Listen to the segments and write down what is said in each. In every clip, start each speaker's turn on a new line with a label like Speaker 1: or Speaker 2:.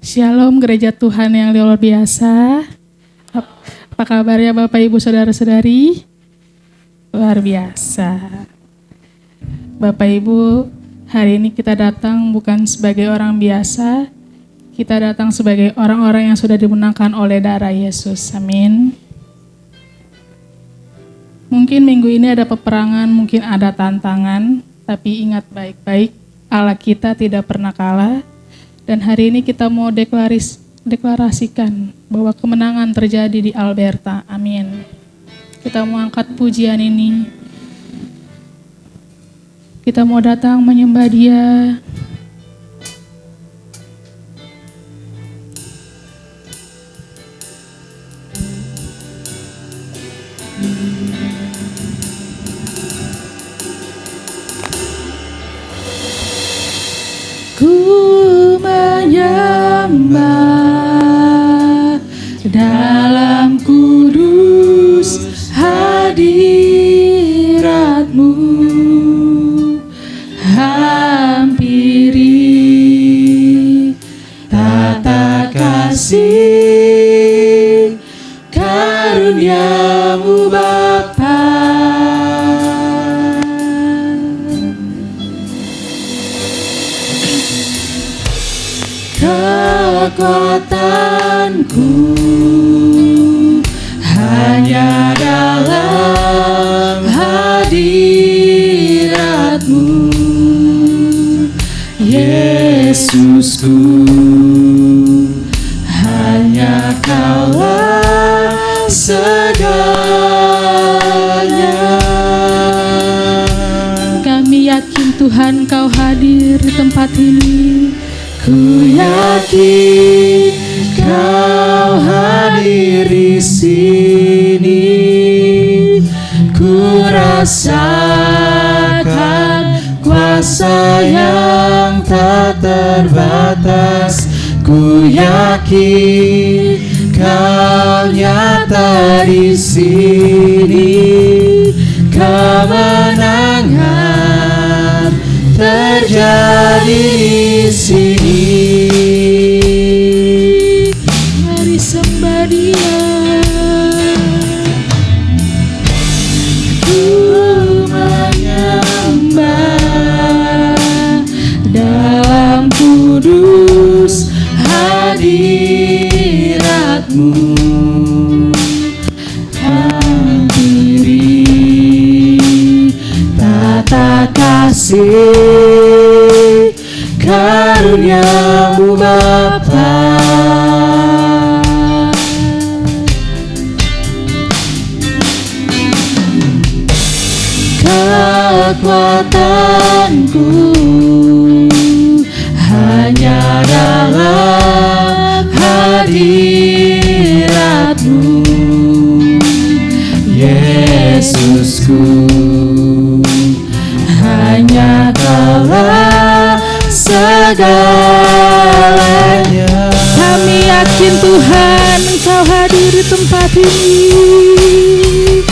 Speaker 1: Shalom gereja Tuhan yang luar biasa. Apa kabarnya Bapak Ibu Saudara-saudari? Luar biasa. Bapak Ibu, hari ini kita datang bukan sebagai orang biasa. Kita datang sebagai orang-orang yang sudah dimenangkan oleh darah Yesus. Amin. Mungkin minggu ini ada peperangan, mungkin ada tantangan. Tapi ingat baik-baik, Allah kita tidak pernah kalah. Dan hari ini kita mau deklarasikan bahwa kemenangan terjadi di Alberta. Amin. Kita mau angkat pujian ini. Kita mau datang menyembah Dia. Ku menyembah dalam kudus hadirat-Mu, hampiri tata kasih karunia-Mu Bapa. Kekuatanku hanya dalam hadirat-Mu, Yesusku, hanya Kaulah segalanya. Kami yakin Tuhan Kau hadir di tempat ini. Ku yakin Kau hadir di sini. Ku rasakan kuasa yang tak terbatas. Ku yakin Kau nyata di sini. Kemenangan terjadi di sini. Mari sembah Dia. Ku menyembah dalam kudus hadirat-Mu, hampiri tata kasih karunia-Mu Bapa. Kekuatanku hanya dalam hadirat-Mu, Yesusku, hanya Kaulah segalanya. Kami yakin Tuhan Engkau hadir di tempat ini.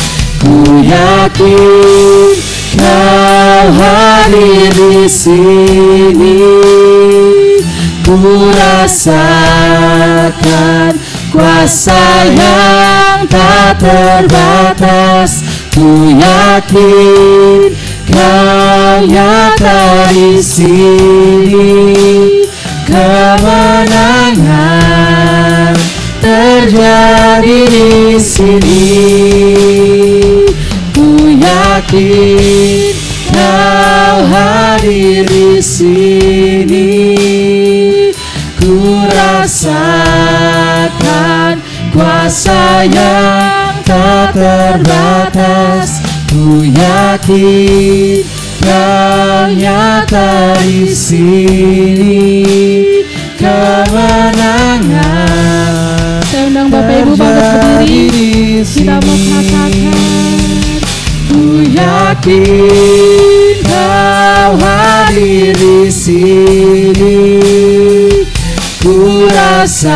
Speaker 1: Ku yakin Kau hadir di sini. Ku rasakan kuasa yang tak terbatas. Ku yakin Kau nyata di sini. Kemenangan terjadi di sini. Ku yakin Kau hadir di sini. Ku rasakan kuasa yang tak terbatas. Ku yakin Kau nyata di sini. Kemenangan. Saya undang Bapak Ibu bangkit berdiri. Kita mau katakan. Ku yakin Kau hadir di sini. Ku rasakan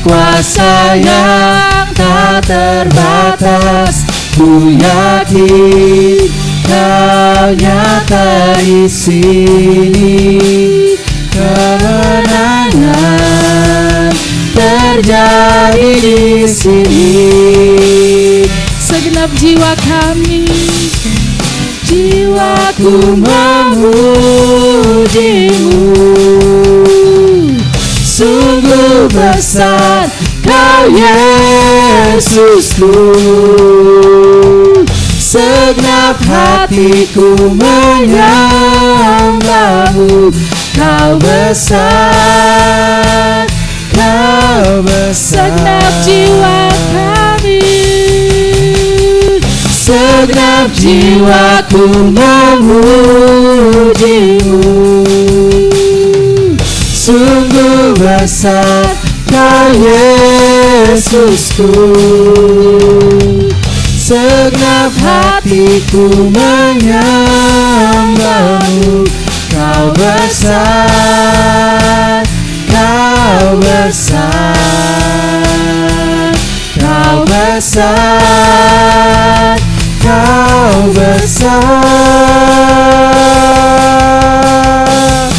Speaker 1: kuasa yang tak terbatas. Ku yakin Kau nyata di sini. Kemenangan
Speaker 2: terjadi di sini.
Speaker 1: Segenap jiwa kami,
Speaker 2: Jiwaku memujimu. Sungguh besar Kau Yesusku. Segenap hatiku menyembahmu. Kau besar, Kau besar.
Speaker 1: segenap jiwa kami,
Speaker 2: Segenap jiwaku memujimu. Sungguh besar Kau Yesusku. Segenap hatiku menyembahmu. Kau besar, Kau besar, Kau besar, Kau besar.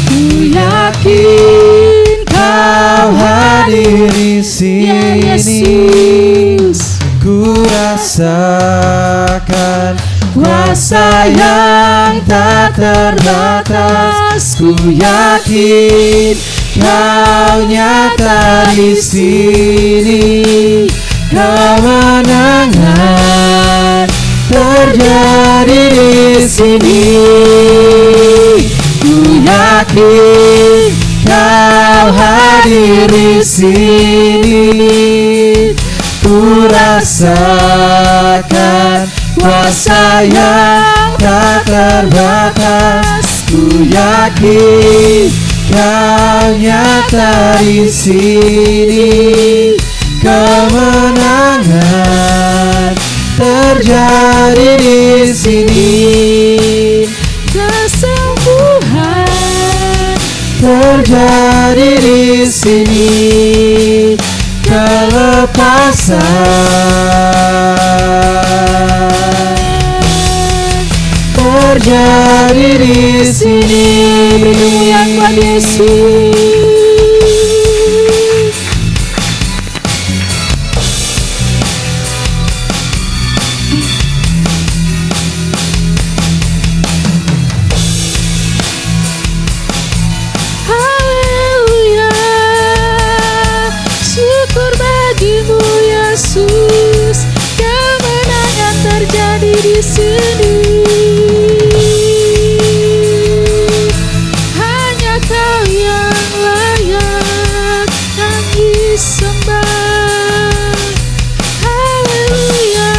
Speaker 2: Ku yakin Kau hadir di sini.
Speaker 1: ya Yesus.
Speaker 2: Ku rasakan kuasa yang tak terbatas. Ku yakin Kau nyata di sini. Kemenangan terjadi di sini. Ku yakin Kau hadir di sini. Ku rasakan kuasa yang tak terbatas. Ku yakin Kau nyata di sini. Kemenangan terjadi di sini.
Speaker 1: Kesembuhan
Speaker 2: Terjadi di sini. Kelepasan terjadi di sini.
Speaker 1: kemuliaan Tuhan Yesus. Haleluya, syukur bagimu Yesus. Kemenangan terjadi di sini. Hanya Kau yang layak dan disembah. Haleluya,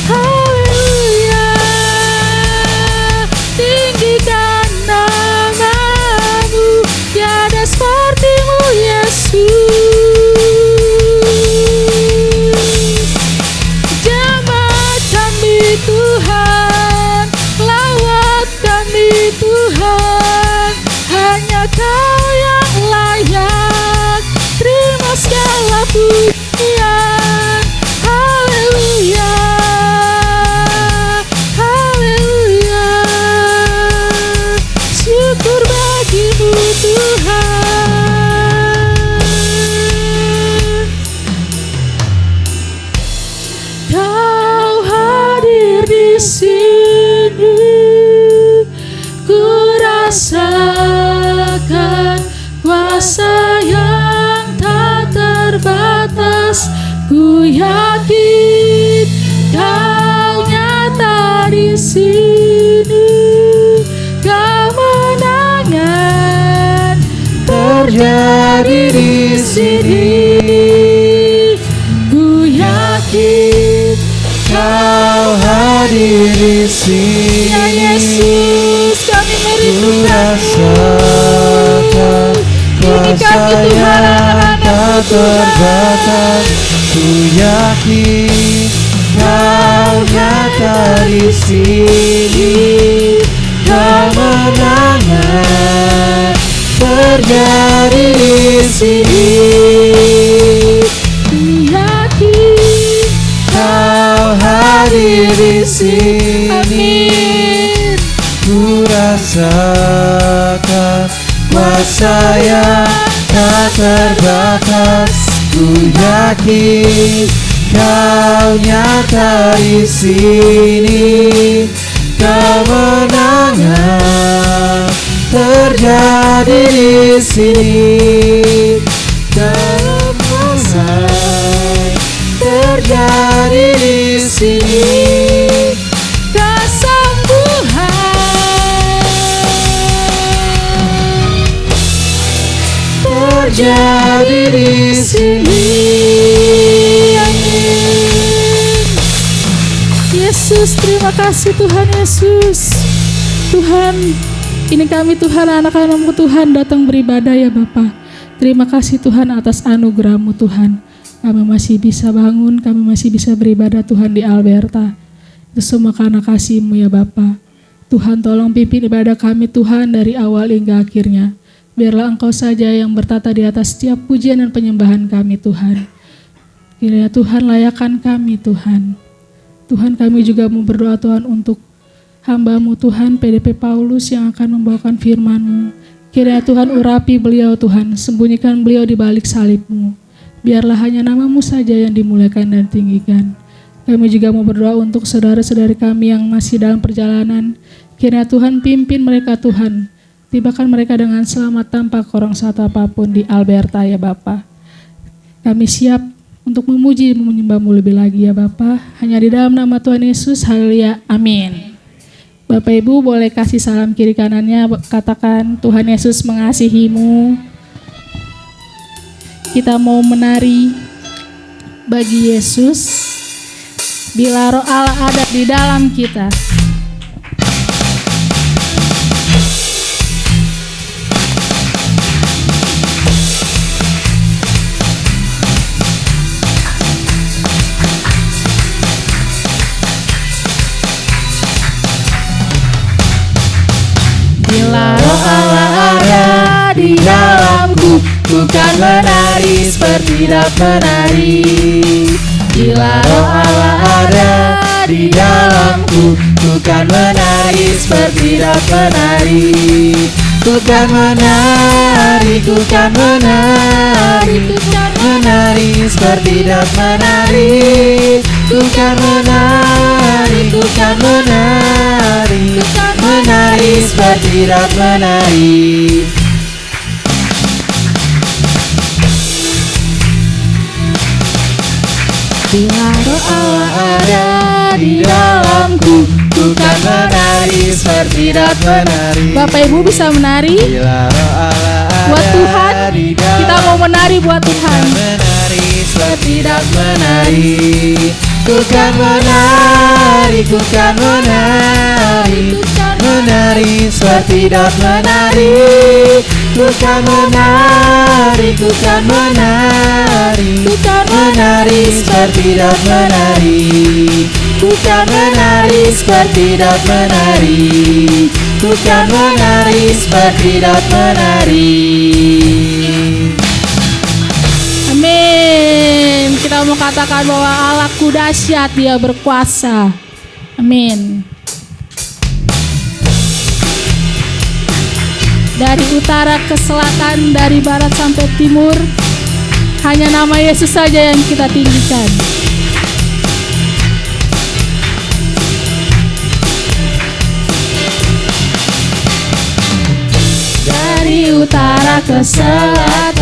Speaker 1: haleluya. Tinggikan namamu, tiada sepertimu Yesus. Jemaat kami Tuhan, lawat kami Tuhan. Hanya Kau yang layak, terima segala pujian. Haleluya, haleluya. Syukur bagimu Tuhan. Kau hadir di sini. Ku rasakan kuasa yang tak terbatas. Ku yakin Kau nyata di sini. Kemenangan
Speaker 2: Terjadi di sini.
Speaker 1: Ku yakin
Speaker 2: Kau hadir di sini.
Speaker 1: ya Yesus, kami
Speaker 2: Ku
Speaker 1: merindukanmu.
Speaker 2: rasakan kuasa yang tak terbatas. Ku yakin Kau nyata di sini. Kemenangan terjadi di sini.
Speaker 1: Ku yakin
Speaker 2: Kau hadir di sini.
Speaker 1: amin.
Speaker 2: Ku rasakan kuasa yang tak terbatas. Ku yakin Kau nyata di sini, kemenangan terjadi di sini, kemenangan terjadi di sini,
Speaker 1: kesembuhan
Speaker 2: terjadi di sini.
Speaker 1: Yesus, terima kasih Tuhan Yesus. Tuhan, ini kami Tuhan, anak-anak-Mu Tuhan datang beribadah ya Bapa. Terima kasih Tuhan atas anugerah-Mu Tuhan. Kami masih bisa bangun, kami masih bisa beribadah Tuhan di Alberta. Itu semua karena kasih-Mu ya Bapa. Tuhan tolong pimpin ibadah kami Tuhan dari awal hingga akhirnya. Biarlah Engkau saja yang bertata di atas setiap pujian dan penyembahan kami Tuhan. Kiranya Tuhan layakkan kami Tuhan. Tuhan, kami juga mau berdoa Tuhan untuk hamba-Mu Tuhan, PDP Paulus yang akan membawakan firman-Mu. Kiranya Tuhan urapi beliau Tuhan, sembunyikan beliau di balik salib-Mu. Biarlah hanya nama-Mu saja yang dimuliakan dan tinggikan. Kami juga mau berdoa untuk saudara-saudari kami yang masih dalam perjalanan. Kiranya Tuhan pimpin mereka Tuhan, tibakan mereka dengan selamat tanpa kurang satu apapun di Alberta ya Bapa. Kami siap untuk memuji dan menyembah-Mu lebih lagi ya Bapa. Hanya di dalam nama Tuhan Yesus, haleluya, amin. Bapak Ibu boleh kasih salam kiri kanannya, katakan Tuhan Yesus mengasihi-mu. Kita mau menari bagi Yesus. Bila Roh Allah ada di dalam kita. Bila Roh Allah ada di dalamku, bukan menari seperti tidak menari. Bila Roh Allah ada di dalamku, bukan menari seperti tidak menari. Bukan menari, bukan menari, bukan menari seperti tidak menari. Bukan menari, bukan menari, bukan menari seperti tidak menari. Bila Roh Allah ada di dalamku, bukan menari seperti tidak menari. Bapak Ibu bisa menari?
Speaker 2: Bila Roh Allah
Speaker 1: Buat Tuhan,
Speaker 2: ada di
Speaker 1: kita mau menari buat Tuhan.
Speaker 2: menari seperti tidak menari. Bukan menari, bukan menari, menari seperti tidak menari. Bukan menari, bukan menari, menari seperti tidak menari. Bukan menari seperti tidak menari. Bukan menari seperti tidak menari.
Speaker 1: Amin. Kita mau katakan bahwa Allahku dahsyat, Dia berkuasa. Amin. Dari utara ke selatan, dari barat sampai timur, hanya nama Yesus saja yang kita tinggikan. Dari utara ke selatan,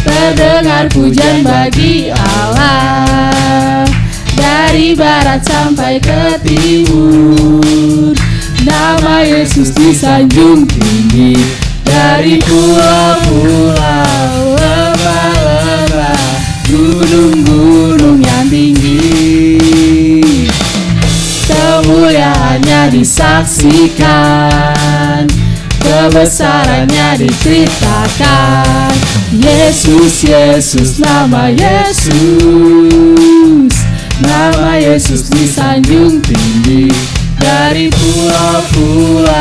Speaker 1: terdengar pujian bagi Allah. Dari barat sampai ke timur, nama Yesus disanjung tinggi. Dari pulau-pulau, lembah-lembah, gunung-gunung yang tinggi, kemuliaannya disaksikan, kebesarannya diceritakan. Yesus, Yesus, nama Yesus, nama Yesus disanjung tinggi. Dari pulau-pulau,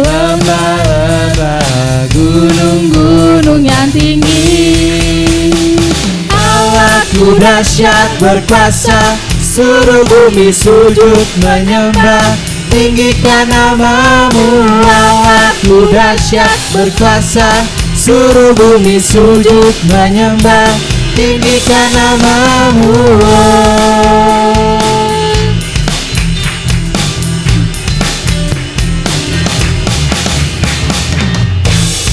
Speaker 1: lembah-lembah, gunung-gunung yang tinggi. Allahku dahsyat berkuasa, seluruh bumi sujud menyembah. Tinggikan namamu, Allahku
Speaker 2: Allahku dahsyat berkuasa, suruh bumi sujud menyembah, tinggikan namamu.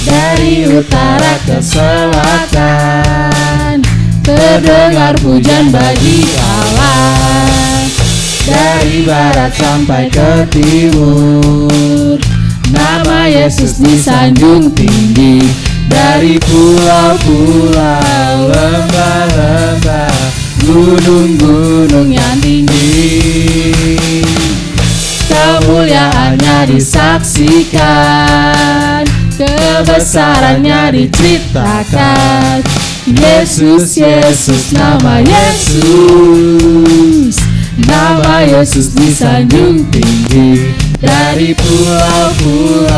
Speaker 2: Dari utara ke selatan terdengar pujian bagi Allah. Dari barat sampai ke timur nama Yesus disanjung tinggi. Dari pulau-pulau, lembah-lembah, gunung-gunung yang tinggi, kemuliaannya disaksikan, kebesarannya diceritakan. Yesus, Yesus, nama Yesus, nama Yesus disanjung tinggi. Dari pulau-pulau,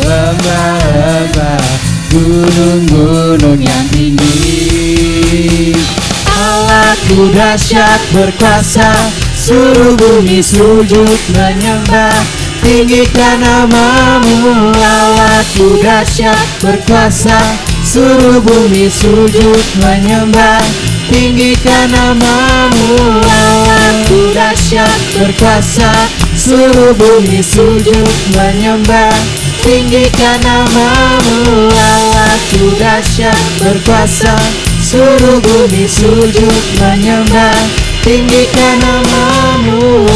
Speaker 2: lembah-lembah, gunung-gunung yang tinggi. Allahku dahsyat berkuasa, suruh bumi sujud menyembah, tinggikan namamu. Allahku dahsyat berkuasa, suruh bumi sujud menyembah, tinggikan namamu. Allahku dahsyat berkuasa, suruh bumi sujud menyembah, tinggikan namamu. Allahku dahsyat berkuasa, suruh bumi sujud menyembah, tinggikan namamu.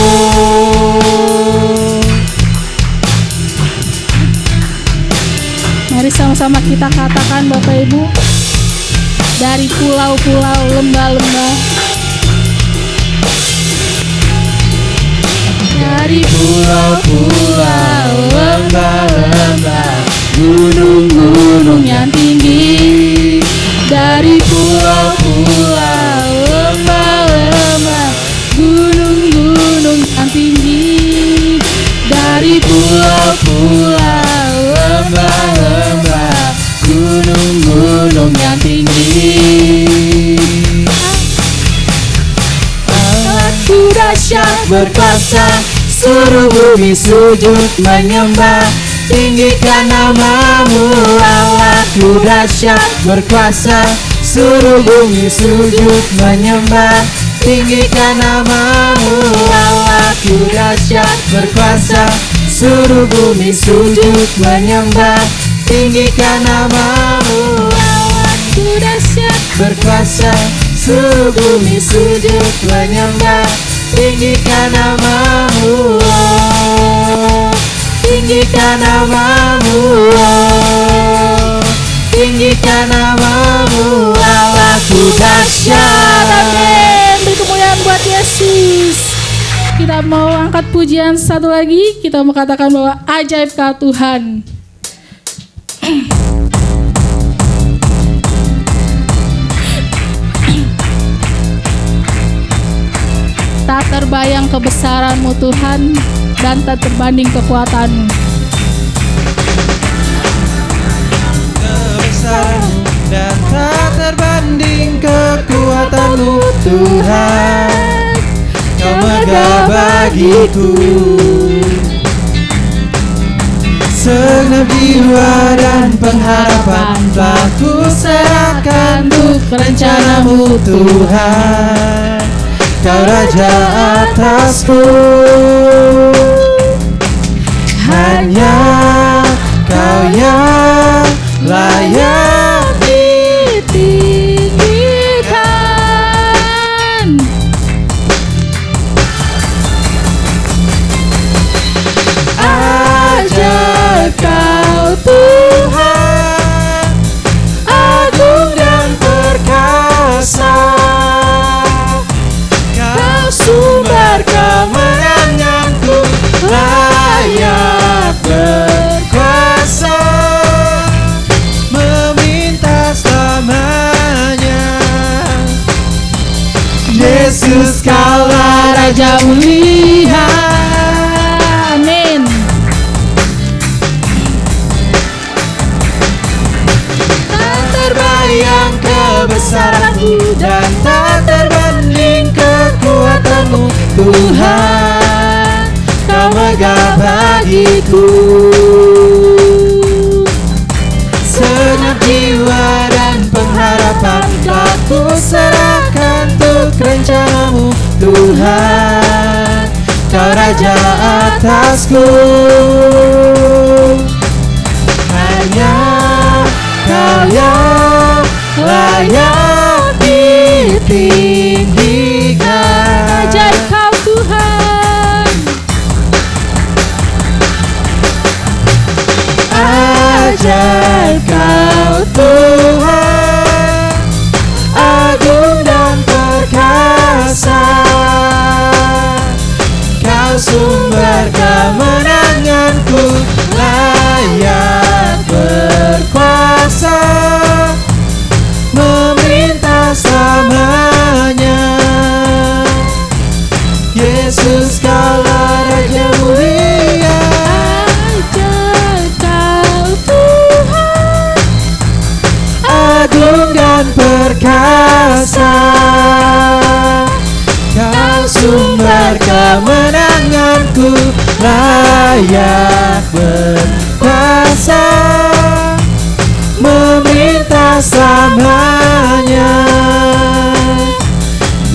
Speaker 1: Mari sama-sama kita katakan Bapak Ibu. Dari pulau-pulau, lembah-lembah, dari
Speaker 2: pulau-pulau, lembah-lembah, gunung-gunung yang tinggi. Dari pulau-pulau, lembah-lembah, gunung-gunung yang tinggi. Dari pulau-pulau, lembah-lembah, gunung-gunung yang tinggi. Allahku dahsyat berkuasa, suruh bumi sujud menyembah, tinggikan namamu. Allahku dahsyat berkuasa, suruh bumi sujud menyembah, tinggikan namamu. Allahku dahsyat berkuasa, suruh bumi sujud menyembah, tinggikan namamu. Allahku dahsyat berkuasa, suruh bumi sujud menyembah, tinggikan namamu. Tinggikan namamu, tinggikan namamu. Allahku dahsyat.
Speaker 1: Amin. Beri kemuliaan buat Yesus. Kita mau angkat pujian satu lagi. Kita mau katakan bahwa ajaibkah Tuhan. Tak terbayang kebesaran-Mu Tuhan, dan tak terbanding kekuatan-Mu.
Speaker 2: Kebesaran-Mu dan tak terbanding kekuatan-Mu Tuhan, Kau megah bagiku. Segenap jiwa dan pengharapan telah ku serahkan untuk rencana-Mu Tuhan. Kau Raja atasku, hanya Kau yang layak
Speaker 1: ditinggikan.
Speaker 2: Ajaib Kau Tuhan, agung dan perkasa. Sumber kemenanganku, layak berkuasa, meminta selamanya. Yesus Kaulah Raja mulia.
Speaker 1: Amin.
Speaker 2: Tak terbayang kebesaran-Mu dan tak terbanding kekuatan-Mu Tuhan, Kau megah bagiku. Tuhan, Kau Raja atasku. Hanya Kau yang layak ditinggikan.
Speaker 1: Ajaib Kau Tuhan,
Speaker 2: ajaib Kau Tuhan, agung dan perkasa. Kau sumber kemenanganku, layak berkuasa, memerintah selamanya. Yesus Kaulah Raja mulia.
Speaker 1: ajaib Kau Tuhan,
Speaker 2: Agung dan perkasa, Kau sumber kemenanganku, layak berkuasa, memerintah selamanya.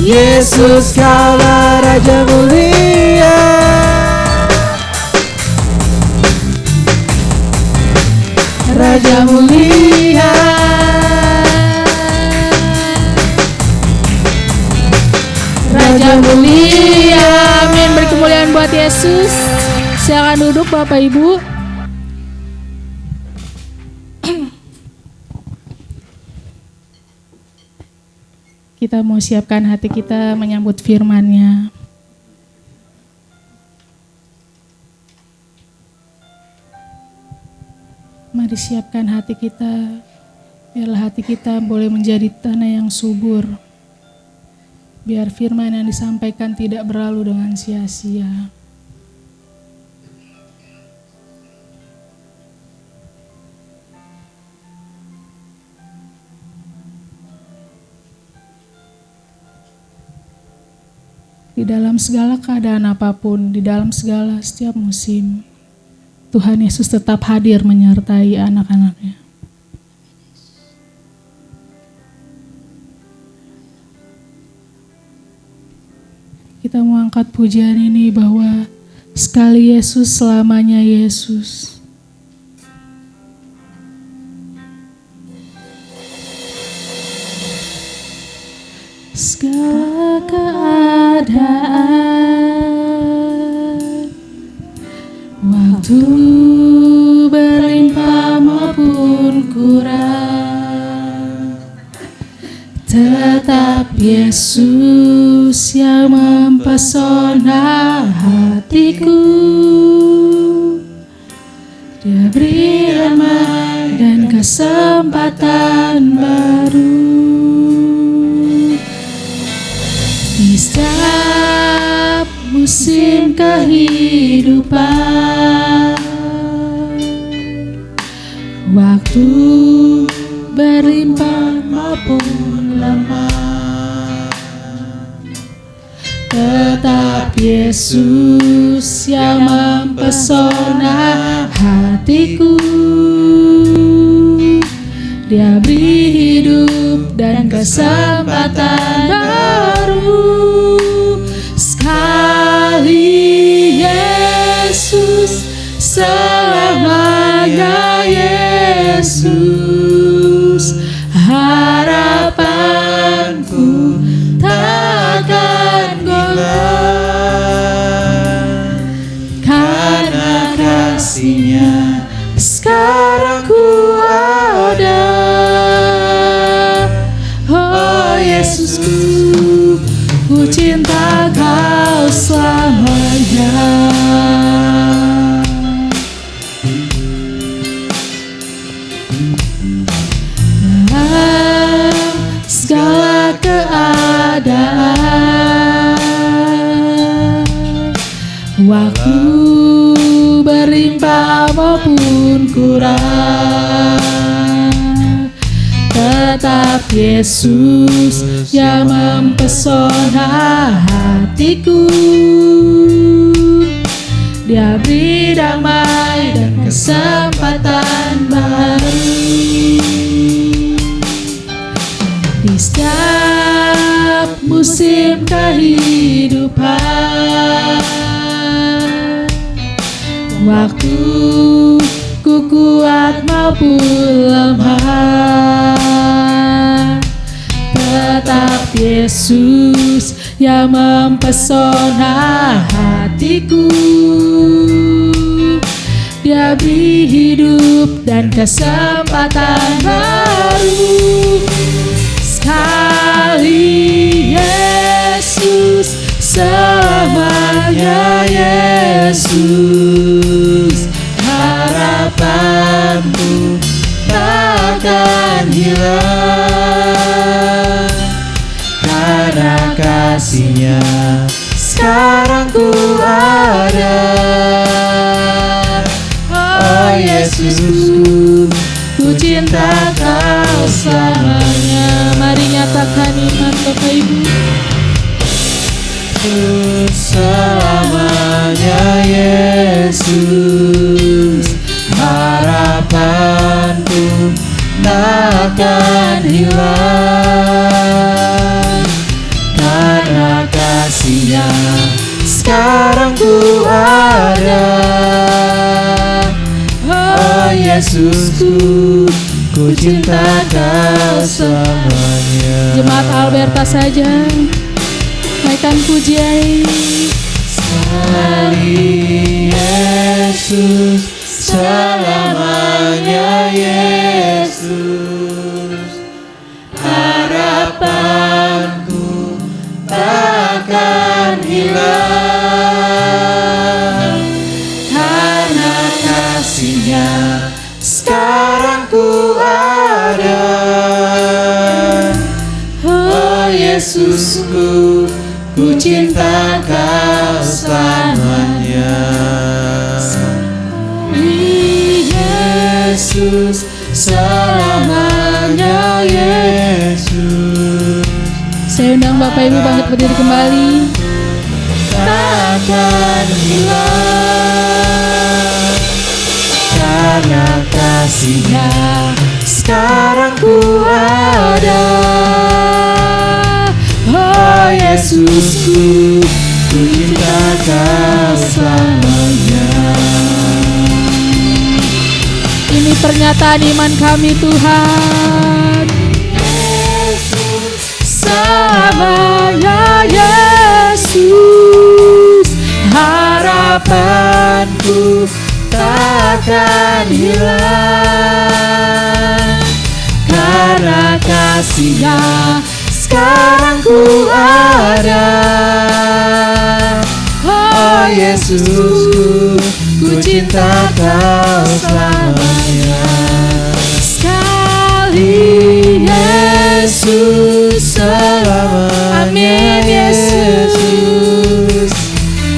Speaker 2: Yesus Kaulah Raja mulia. Raja mulia,
Speaker 1: Raja mulia. Amin. Beri kemuliaan buat Yesus. Silakan duduk Bapak Ibu. Kita mau siapkan hati kita menyambut firman-Nya. Mari siapkan hati kita, biarlah hati kita boleh menjadi tanah yang subur. Biar firman yang disampaikan tidak berlalu dengan sia-sia. Di dalam segala keadaan apapun, di dalam segala setiap musim, Tuhan Yesus tetap hadir menyertai anak-anak-Nya. Kita mau angkat pujian ini bahwa sekali Yesus, selamanya Yesus. Segala keadaan, waktu berlimpah maupun kurang, tetap Yesus yang mempesona hatiku. Dia beri damai dan kesempatan baru. Di setiap musim kehidupan, waktu berlimpah maupun lemah, tetap Yesus yang mempesona hatiku. Dia beri hidup dan kesempatan baru. Sekali Yesus, selamanya Yesus. Harapanku takkan goyah, karena kasih-Nya sekarang ku ada. Oh Yesusku, ku cinta Kau selamanya. Dalam segala keadaan, waktu berlimpah maupun kurang, tetap Yesus yang mempesona hatiku. Dia beri damai dan kesempatan baru. Di setiap musim kehidupan, waktu ku kuat maupun lemah, tetap Yesus yang mempesona hatiku. Dia beri hidup dan kesempatan baru. Sekali Yesus, selamanya Yesus. Harapanku takkan hilang, karena kasih-Nya sekarang ku ada. Oh Yesusku, ku cinta Kau selamanya. Mari nyatakan iman Bapak Ibu. Selamanya Yesus, harapanku takkan hilang, karena kasih-Nya sekarang ku ada. Oh Yesusku, ku cinta Kau selamanya. Jemaat Alberta saja naikkan pujian. Sekali Yesus, selamanya Yesus. Harapanku takkan hilang, karena kasih-Nya sekarang ku ada. Oh Yesusku, ku cinta Kau selamanya. Yesus, selamanya Yesus. Saya undang Bapak Ibu bangkit berdiri kembali. Takkan hilang, karena kasih-Nya sekarang ku ada. Oh Yesusku, ku cinta Kau selamanya. Ini pernyataan iman kami Tuhan. Yesus, selamanya Yesus. Harapanku takkan hilang, karena kasih-Nya sekarang ku ada. Oh Yesusku, ku cinta Kau selamanya. Sekali Yesus, selamanya. Amin Yesus.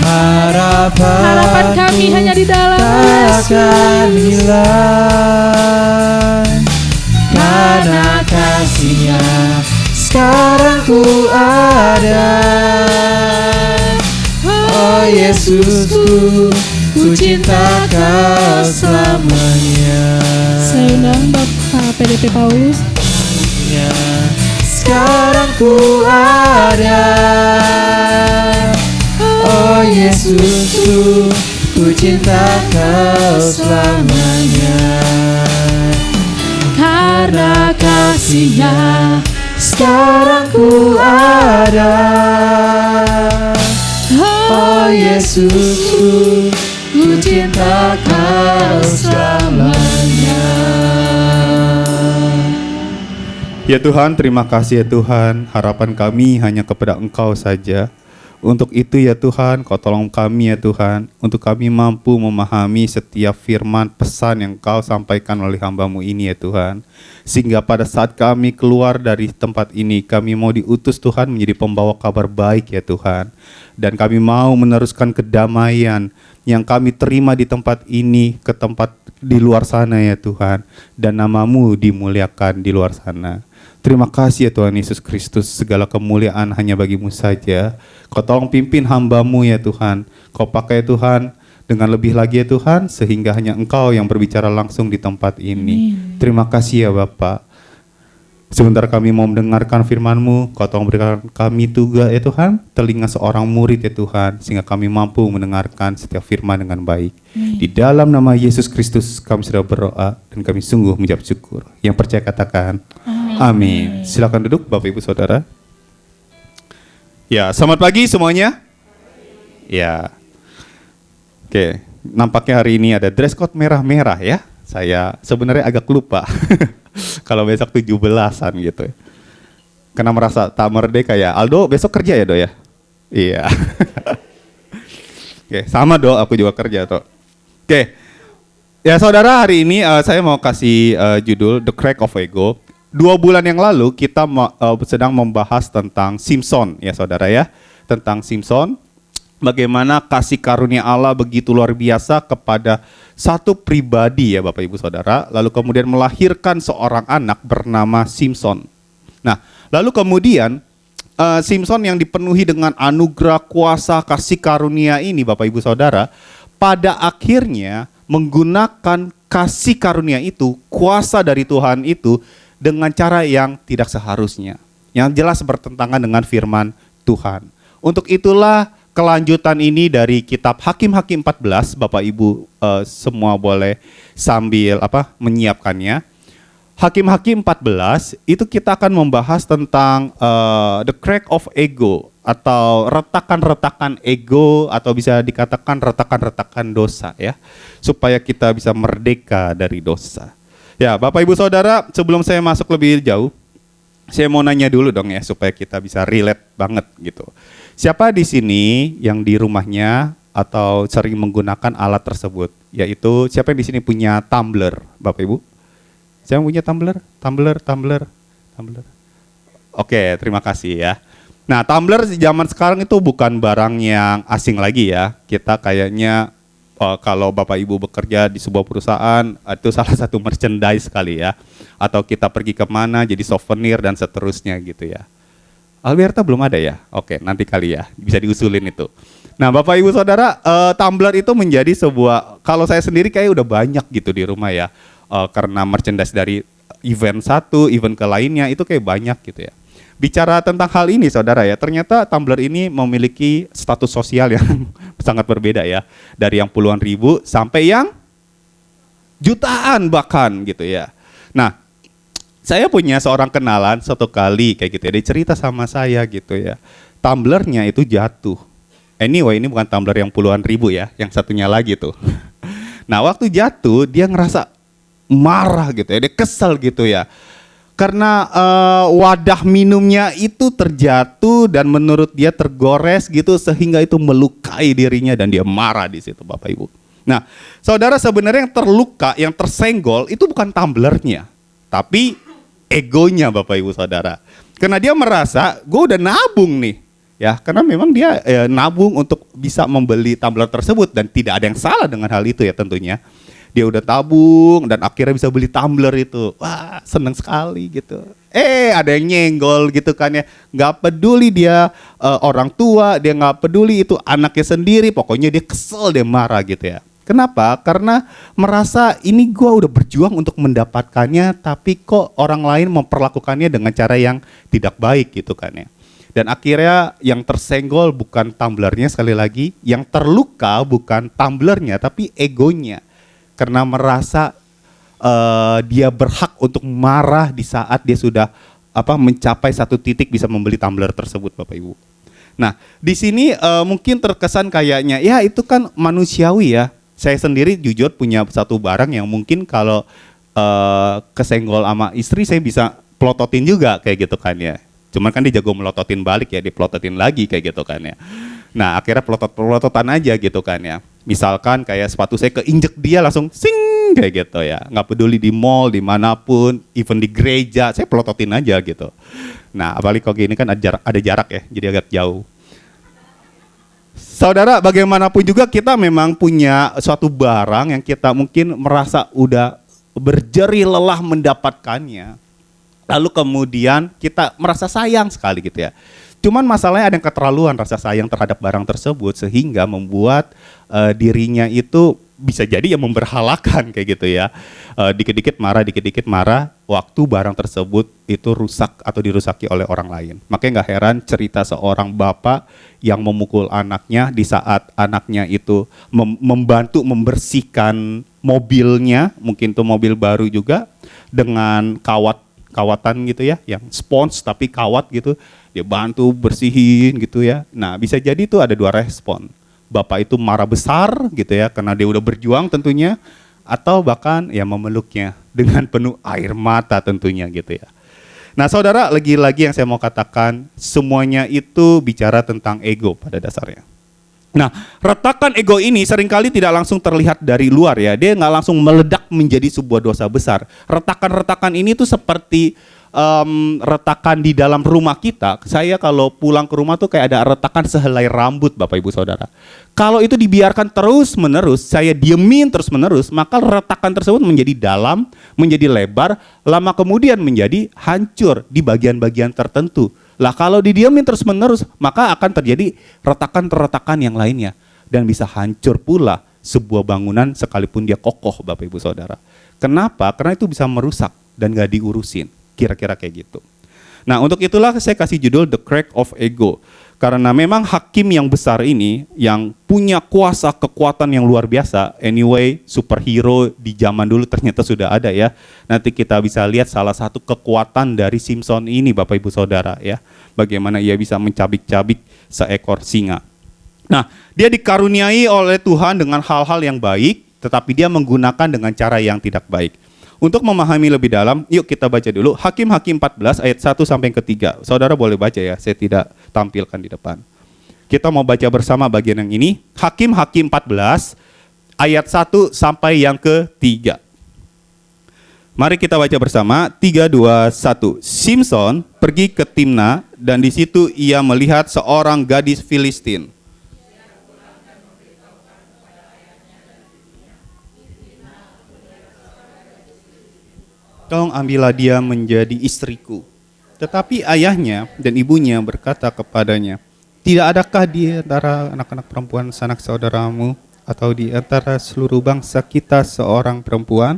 Speaker 1: Harapan kami hanya di dalam
Speaker 2: takkan hilang, karena kasih-Nya sekarang ku ada. Oh Yesusku, ku cinta Kau selamanya.
Speaker 1: Saya undang Bapak PDP Paulus.
Speaker 2: Sekarang ku ada. Oh Yesusku, ku cinta Kau selamanya. Karena kasih-Nya sekarang ku ada. Oh Yesusku, ku cinta Kau selamanya.
Speaker 3: Ya Tuhan, terima kasih ya Tuhan. Harapan kami hanya kepada Engkau saja. Untuk itu ya Tuhan, Kau tolong kami ya Tuhan, untuk kami mampu memahami setiap firman pesan yang Kau sampaikan oleh hamba-Mu ini ya Tuhan. Sehingga pada saat kami keluar dari tempat ini, kami mau diutus Tuhan menjadi pembawa kabar baik ya Tuhan. Dan kami mau meneruskan kedamaian yang kami terima di tempat ini ke tempat di luar sana ya Tuhan. Dan nama-Mu dimuliakan di luar sana. Terima kasih ya Tuhan Yesus Kristus, segala kemuliaan hanya bagi-Mu saja. Kau tolong pimpin hamba-Mu ya Tuhan. Kau pakai Tuhan dengan lebih lagi ya Tuhan, sehingga hanya Engkau yang berbicara langsung di tempat ini. Amin. Terima kasih ya Bapak. Sebentar kami mau mendengarkan firman-Mu, Kau tolong berikan kami juga ya Tuhan, telinga seorang murid ya Tuhan, sehingga kami mampu mendengarkan setiap firman dengan baik. Di dalam nama Yesus Kristus kami sudah berdoa dan kami sungguh mengucap syukur. Yang percaya katakan amin. Silakan duduk Bapak Ibu Saudara. Ya, selamat pagi semuanya. Ya. Oke, nampaknya hari ini ada dress code merah-merah ya. Saya sebenarnya agak lupa. Kalau besok 17-an gitu. Karena merasa tak merdeka ya. Aldo besok kerja ya Do ya? Iya. Oke, sama Do, aku juga kerja tuh. Oke. Ya saudara, hari ini saya mau kasih judul The Crack of Ego. 2 bulan yang lalu kita sedang membahas tentang Simpson ya saudara ya. Tentang Simpson. Bagaimana kasih karunia Allah begitu luar biasa kepada satu pribadi ya Bapak Ibu Saudara, lalu kemudian melahirkan seorang anak bernama Simpson. Nah, lalu kemudian Simpson yang dipenuhi dengan anugerah, kuasa, kasih karunia ini Bapak Ibu Saudara, pada akhirnya menggunakan kasih karunia itu, kuasa dari Tuhan itu dengan cara yang tidak seharusnya, yang jelas bertentangan dengan firman Tuhan. Untuk itulah kelanjutan ini dari kitab Hakim-Hakim 14, Bapak Ibu semua boleh sambil menyiapkannya. Hakim-Hakim 14 itu kita akan membahas tentang the crack of ego atau retakan-retakan ego atau bisa dikatakan retakan-retakan dosa ya, supaya kita bisa merdeka dari dosa. Ya, Bapak Ibu Saudara, sebelum saya masuk lebih jauh, saya mau nanya dulu dong ya supaya kita bisa relate banget gitu. Siapa di sini yang di rumahnya atau sering menggunakan alat tersebut? Yaitu siapa yang di sini punya tumbler, Bapak Ibu? Siapa yang punya tumbler? Oke, terima kasih ya. Nah, tumbler zaman sekarang itu bukan barang yang asing lagi ya. Kita kayaknya kalau Bapak Ibu bekerja di sebuah perusahaan, itu salah satu merchandise kali ya. Atau kita pergi kemana jadi souvenir dan seterusnya gitu ya. Alberta belum ada ya? Oke, nanti kali ya, bisa diusulin itu. Nah, Bapak Ibu Saudara, tumbler itu menjadi sebuah, kalau saya sendiri kayak udah banyak gitu di rumah ya. Karena merchandise dari event satu, event ke lainnya, itu kayak banyak gitu ya. Bicara tentang hal ini Saudara ya, ternyata tumbler ini memiliki status sosial yang sangat berbeda ya. Dari yang puluhan ribu sampai yang jutaan bahkan gitu ya. Nah, saya punya seorang kenalan satu kali kayak gitu ya, dia cerita sama saya gitu ya. Tumblernya itu jatuh. Anyway, ini bukan tumbler yang puluhan ribu ya, yang satunya lagi tuh. Nah, waktu jatuh dia ngerasa marah gitu ya, dia kesel gitu ya. Karena wadah minumnya itu terjatuh dan menurut dia tergores gitu sehingga itu melukai dirinya dan dia marah di situ Bapak Ibu. Nah, saudara, sebenarnya yang terluka, yang tersenggol itu bukan tumblernya, tapi egonya Bapak Ibu Saudara. Karena dia merasa gue udah nabung nih ya, karena memang dia nabung untuk bisa membeli tumbler tersebut dan tidak ada yang salah dengan hal itu ya tentunya. Dia udah tabung dan akhirnya bisa beli tumbler itu. Wah, seneng sekali gitu. Ada yang nyenggol gitu kan ya. Gak peduli dia orang tua, dia gak peduli itu anaknya sendiri, pokoknya dia kesel, dia marah gitu ya. Kenapa? Karena merasa ini gue udah berjuang untuk mendapatkannya, tapi kok orang lain memperlakukannya dengan cara yang tidak baik gitu kan ya. Dan akhirnya yang tersenggol bukan tumblernya, sekali lagi, yang terluka bukan tumblernya, tapi egonya. Karena merasa dia berhak untuk marah di saat dia sudah mencapai satu titik bisa membeli tumbler tersebut Bapak Ibu. Nah, di sini mungkin terkesan kayaknya ya itu kan manusiawi ya. Saya sendiri jujur punya satu barang yang mungkin kalau kesenggol sama istri saya bisa pelototin juga kayak gitu kan ya. Cuman kan dia jago melototin balik ya, dipelototin lagi kayak gitu kan ya. Nah, akhirnya pelototan aja gitu kan ya. Misalkan kayak sepatu saya keinjek dia langsung sing kayak gitu ya. Nggak peduli di mall, dimanapun, even di gereja, saya pelototin aja gitu. Nah, apalagi kalau gini kan ada jarak ya, jadi agak jauh. Saudara, bagaimanapun juga kita memang punya suatu barang yang kita mungkin merasa udah berjerih lelah mendapatkannya. Lalu kemudian kita merasa sayang sekali gitu ya. Cuman masalahnya ada yang keterlaluan rasa sayang terhadap barang tersebut sehingga membuat dirinya itu bisa jadi yang memberhalakan kayak gitu ya. Dikit-dikit marah, waktu barang tersebut itu rusak atau dirusaki oleh orang lain. Makanya nggak heran cerita seorang bapak yang memukul anaknya di saat anaknya itu membantu membersihkan mobilnya, mungkin tuh mobil baru juga, dengan kawatan gitu ya, yang spons tapi kawat gitu, dia bantu bersihin gitu ya. Nah bisa jadi itu ada dua respon. Bapak itu marah besar gitu ya, karena dia udah berjuang tentunya, atau bahkan ya memeluknya dengan penuh air mata tentunya gitu ya. Nah saudara, lagi-lagi yang saya mau katakan, semuanya itu bicara tentang ego pada dasarnya. Nah, retakan ego ini seringkali tidak langsung terlihat dari luar ya. Dia nggak langsung meledak menjadi sebuah dosa besar. Retakan-retakan ini tuh seperti retakan di dalam rumah kita. Saya kalau pulang ke rumah tuh kayak ada retakan sehelai rambut, Bapak Ibu Saudara. Kalau itu dibiarkan terus-menerus, saya diemin terus-menerus, maka retakan tersebut menjadi dalam, menjadi lebar, lama kemudian menjadi hancur di bagian-bagian tertentu. Lah kalau didiemin terus-menerus, maka akan terjadi retakan-retakan yang lainnya. Dan bisa hancur pula sebuah bangunan sekalipun dia kokoh, Bapak Ibu Saudara. Kenapa? Karena itu bisa merusak dan gak diurusin. Kira-kira kayak gitu. Nah untuk itulah saya kasih judul The Crack of Ego. Karena memang hakim yang besar ini, yang punya kuasa kekuatan yang luar biasa, anyway superhero di zaman dulu ternyata sudah ada ya. Nanti kita bisa lihat salah satu kekuatan dari Simpson ini Bapak Ibu Saudara ya. Bagaimana ia bisa mencabik-cabik seekor singa. Nah dia dikaruniai oleh Tuhan dengan hal-hal yang baik, tetapi dia menggunakan dengan cara yang tidak baik. Untuk memahami lebih dalam, yuk kita baca dulu Hakim-Hakim 14 ayat 1 sampai ke 3. Saudara boleh baca ya, saya tidak tampilkan di depan. Kita mau baca bersama bagian yang ini. Hakim-Hakim 14 ayat 1 sampai yang ke 3. Mari kita baca bersama. 3, 2, 1. Simpson pergi ke Timna dan di situ ia melihat seorang gadis Filistin. Tolong ambillah dia menjadi istriku. Tetapi ayahnya dan ibunya berkata kepadanya, tidak adakah di antara anak-anak perempuan sanak saudaramu atau di antara seluruh bangsa kita seorang perempuan?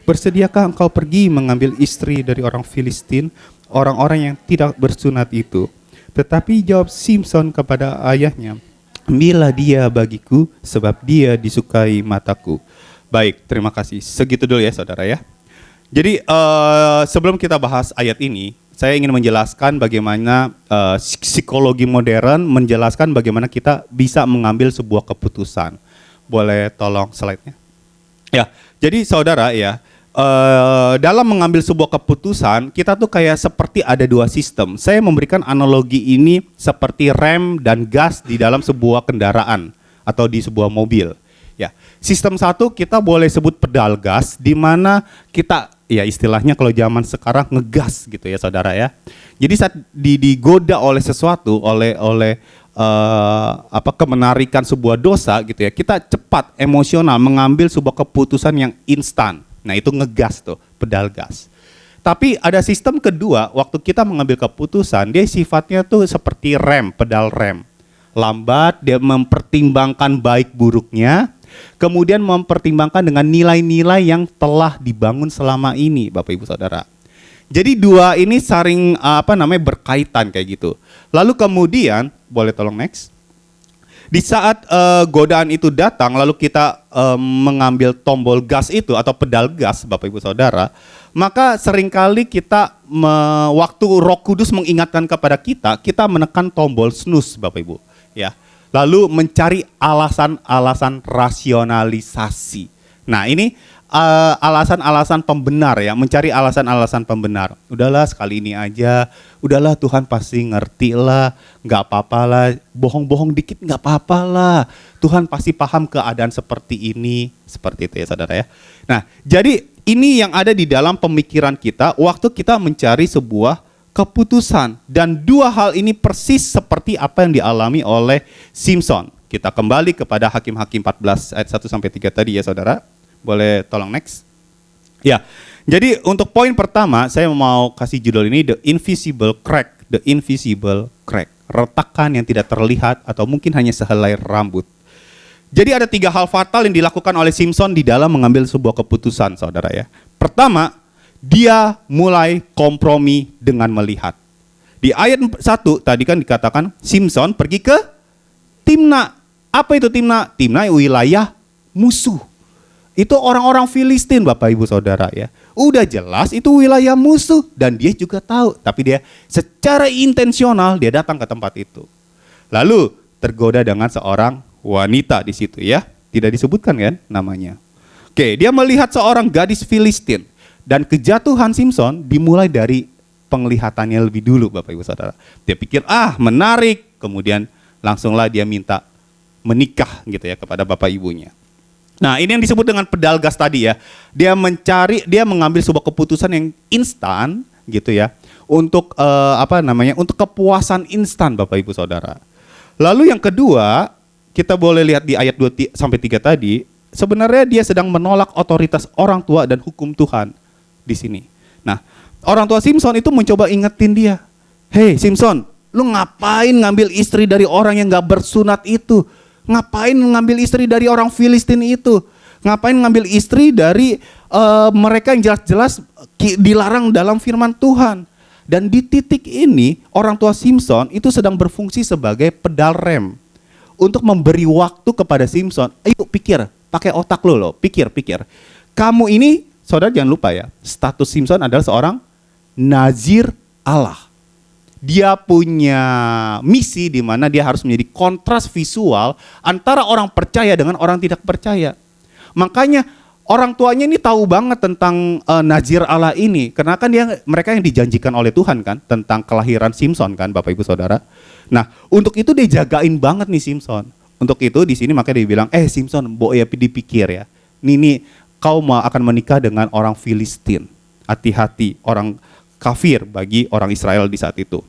Speaker 3: Bersediakah engkau pergi mengambil istri dari orang Filistin, orang-orang yang tidak bersunat itu? Tetapi jawab Simpson kepada ayahnya, ambillah dia bagiku sebab dia disukai mataku. Baik, terima kasih. Segitu dulu ya saudara ya. Jadi sebelum kita bahas ayat ini, saya ingin menjelaskan bagaimana psikologi modern menjelaskan bagaimana kita bisa mengambil sebuah keputusan. Boleh tolong slide-nya? Ya, jadi saudara ya, dalam mengambil sebuah keputusan, kita tuh kayak seperti ada dua sistem. Saya memberikan analogi ini seperti rem dan gas di dalam sebuah kendaraan atau di sebuah mobil. Ya, sistem satu kita boleh sebut pedal gas, di mana kita ya istilahnya kalau zaman sekarang ngegas gitu ya saudara ya. Jadi saat digoda oleh sesuatu, oleh kemenarikan sebuah dosa gitu ya, kita cepat emosional mengambil sebuah keputusan yang instan. Nah itu ngegas tuh, pedal gas. Tapi ada sistem kedua, waktu kita mengambil keputusan, dia sifatnya tuh seperti rem, pedal rem. Lambat, dia mempertimbangkan baik buruknya, kemudian mempertimbangkan dengan nilai-nilai yang telah dibangun selama ini, Bapak Ibu Saudara. Jadi dua ini saling berkaitan kayak gitu. Lalu kemudian, boleh tolong next. Di saat godaan itu datang, lalu kita mengambil tombol gas itu atau pedal gas, Bapak Ibu Saudara, maka seringkali kita waktu Roh Kudus mengingatkan kepada kita menekan tombol snooze, Bapak Ibu, ya. Lalu mencari alasan-alasan rasionalisasi. Nah ini alasan-alasan pembenar ya, mencari alasan-alasan pembenar. Udahlah sekali ini aja, udahlah Tuhan pasti ngerti lah, nggak apa-apa lah, bohong-bohong dikit nggak apa-apa lah. Tuhan pasti paham keadaan seperti ini, seperti itu ya saudara ya. Nah jadi ini yang ada di dalam pemikiran kita waktu kita mencari sebuah keputusan, dan dua hal ini persis seperti apa yang dialami oleh Simpson. Kita kembali kepada Hakim-Hakim 14 ayat 1 sampai 3 tadi ya saudara. Boleh tolong next. Ya. Jadi untuk poin pertama saya mau kasih judul ini The Invisible Crack, The Invisible Crack. Retakan yang tidak terlihat atau mungkin hanya sehelai rambut. Jadi ada 3 hal fatal yang dilakukan oleh Simson di dalam mengambil sebuah keputusan, saudara ya. Pertama, dia mulai kompromi dengan melihat. Di ayat 1 tadi kan dikatakan Simson pergi ke Timna. Apa itu Timna? Timna wilayah musuh. Itu orang-orang Filistin, Bapak Ibu Saudara ya. Udah jelas itu wilayah musuh dan dia juga tahu. Tapi dia secara intensional dia datang ke tempat itu. Lalu tergoda dengan seorang wanita di situ ya. Tidak disebutkan kan namanya. Oke, dia melihat seorang gadis Filistin. Dan kejatuhan Simson dimulai dari penglihatannya lebih dulu, Bapak Ibu Saudara. Dia pikir, menarik. Kemudian langsunglah dia minta menikah gitu ya kepada bapak ibunya. Nah, ini yang disebut dengan pedal gas tadi ya. Dia mengambil sebuah keputusan yang instan gitu ya. Untuk untuk kepuasan instan, Bapak Ibu Saudara. Lalu yang kedua, kita boleh lihat di ayat 2 sampai 3 tadi, sebenarnya dia sedang menolak otoritas orang tua dan hukum Tuhan di sini. Nah, orang tua Simson itu mencoba ingetin dia. Hei Simson, lu ngapain ngambil istri dari orang yang gak bersunat itu? Ngapain ngambil istri dari orang Filistin itu? Ngapain ngambil istri dari mereka yang jelas-jelas dilarang dalam firman Tuhan? Dan di titik ini, orang tua Simson itu sedang berfungsi sebagai pedal rem untuk memberi waktu kepada Simson. Ayo pikir, pakai otak lo, pikir. Kamu ini, saudara jangan lupa ya, status Simson adalah seorang nazir Allah. Dia punya misi di mana dia harus menjadi kontras visual antara orang percaya dengan orang tidak percaya. Makanya orang tuanya ini tahu banget tentang nazir Allah ini, karena kan mereka yang dijanjikan oleh Tuhan kan tentang kelahiran Simson kan, Bapak Ibu Saudara. Nah, untuk itu dia jagain banget nih Simson. Untuk itu di sini makanya dia bilang, Simson, ya dipikir ya. Nih kau akan menikah dengan orang Filistin. Hati-hati, orang kafir bagi orang Israel di saat itu.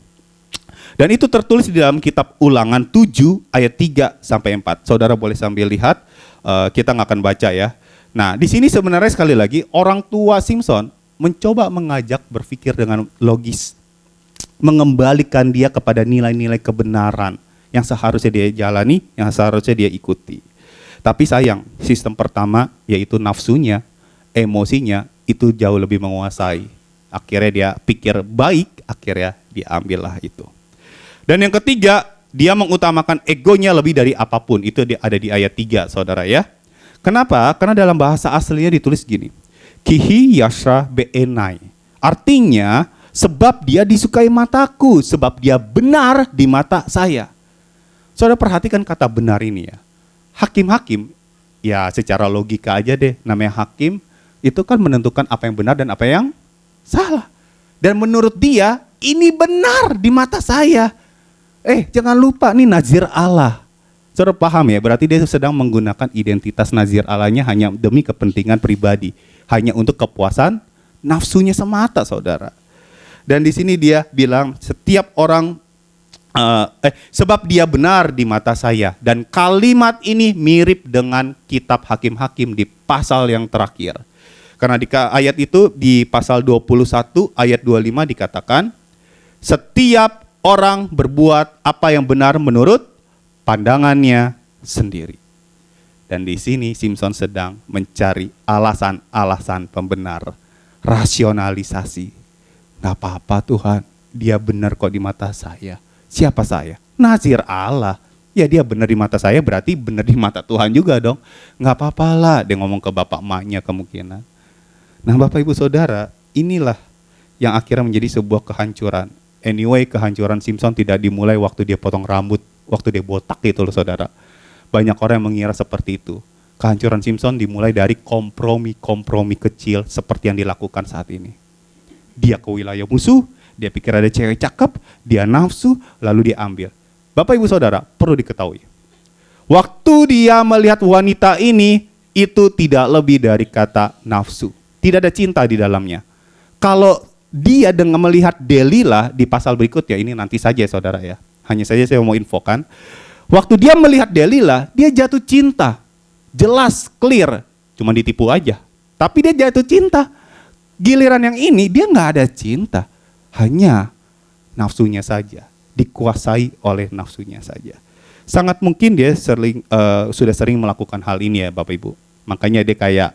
Speaker 3: Dan itu tertulis di dalam kitab Ulangan 7 ayat 3 sampai 4. Saudara boleh sambil lihat, kita nggak akan baca ya. Nah, di sini sebenarnya sekali lagi orang tua Simson mencoba mengajak berpikir dengan logis, mengembalikan dia kepada nilai-nilai kebenaran yang seharusnya dia jalani, yang seharusnya dia ikuti. Tapi sayang, sistem pertama yaitu nafsunya, emosinya itu jauh lebih menguasai. Akhirnya dia pikir baik, akhirnya diambillah itu. Dan yang ketiga, dia mengutamakan egonya lebih dari apapun. Itu ada di ayat 3, saudara ya. Kenapa? Karena dalam bahasa aslinya ditulis gini. Kihi yashra be'enai. Artinya, sebab dia disukai mataku, sebab dia benar di mata saya. Saudara perhatikan kata benar ini ya. Hakim-hakim, ya secara logika aja deh, namanya hakim, itu kan menentukan apa yang benar dan apa yang salah. Dan menurut dia, ini benar di mata saya. Jangan lupa nih nazir Allah. Saudara paham ya, berarti dia sedang menggunakan identitas nazir Allahnya hanya demi kepentingan pribadi. Hanya untuk kepuasan nafsunya semata, saudara. Dan di sini dia bilang, setiap orang, sebab dia benar di mata saya. Dan kalimat ini mirip dengan kitab Hakim-Hakim di pasal yang terakhir. Karena di ayat itu, di pasal 21 ayat 25 dikatakan, setiap orang berbuat apa yang benar menurut pandangannya sendiri. Dan di sini Simson sedang mencari alasan-alasan pembenar, rasionalisasi. Gak apa-apa Tuhan, dia benar kok di mata saya. Siapa saya? Nazir Allah. Ya dia benar di mata saya, berarti benar di mata Tuhan juga dong. Gak apa-apa lah, dia ngomong ke bapak emaknya kemungkinan. Nah Bapak Ibu Saudara, inilah yang akhirnya menjadi sebuah kehancuran. Anyway, kehancuran Simson tidak dimulai waktu dia potong rambut, waktu dia botak gitu loh saudara. Banyak orang yang mengira seperti itu. Kehancuran Simson dimulai dari kompromi-kompromi kecil seperti yang dilakukan saat ini. Dia ke wilayah musuh, dia pikir ada cewek cakep, dia nafsu, lalu dia ambil. Bapak Ibu Saudara, perlu diketahui. Waktu dia melihat wanita ini, itu tidak lebih dari kata nafsu. Tidak ada cinta di dalamnya. Kalau dia dengan melihat Delila di pasal berikutnya, ini nanti saja saudara ya. Hanya saja saya mau infokan. Waktu dia melihat Delila, dia jatuh cinta. Jelas, clear. Cuma ditipu aja. Tapi dia jatuh cinta. Giliran yang ini, dia nggak ada cinta. Hanya nafsunya saja. Dikuasai oleh nafsunya saja. Sangat mungkin dia sudah sering melakukan hal ini ya Bapak Ibu. Makanya dia kayak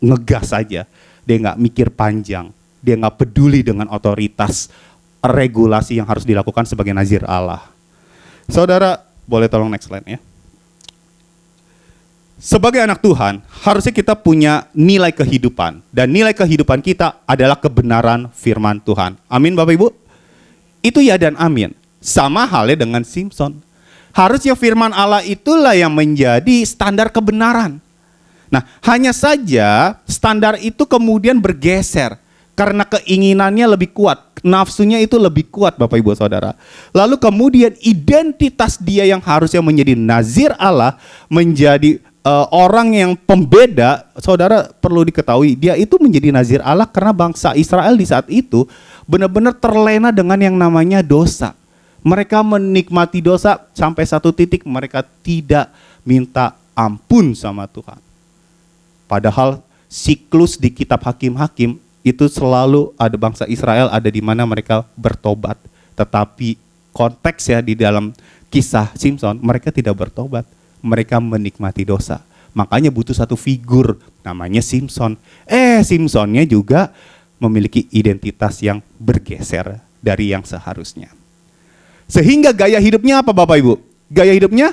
Speaker 3: ngegas aja, dia nggak mikir panjang, dia nggak peduli dengan otoritas regulasi yang harus dilakukan sebagai nazir Allah. Saudara, boleh tolong next slide ya. Sebagai anak Tuhan, harusnya kita punya nilai kehidupan. Dan nilai kehidupan kita adalah kebenaran firman Tuhan. Amin Bapak Ibu? Itu ya dan amin. Sama halnya dengan Simson. Harusnya firman Allah itulah yang menjadi standar kebenaran. Nah, hanya saja standar itu kemudian bergeser. Karena keinginannya lebih kuat. Nafsunya itu lebih kuat Bapak Ibu Saudara. Lalu kemudian identitas dia yang harusnya menjadi nazir Allah, menjadi orang yang pembeda. Saudara perlu diketahui, dia itu menjadi nazir Allah karena bangsa Israel di saat itu benar-benar terlena dengan yang namanya dosa. Mereka menikmati dosa sampai satu titik mereka tidak minta ampun sama Tuhan. Padahal siklus di kitab Hakim-Hakim itu selalu ada bangsa Israel ada di mana mereka bertobat. Tetapi konteksnya di dalam kisah Simson, mereka tidak bertobat. Mereka menikmati dosa. Makanya butuh satu figur namanya Simson. Simsonnya juga memiliki identitas yang bergeser dari yang seharusnya. Sehingga gaya hidupnya apa Bapak Ibu? Gaya hidupnya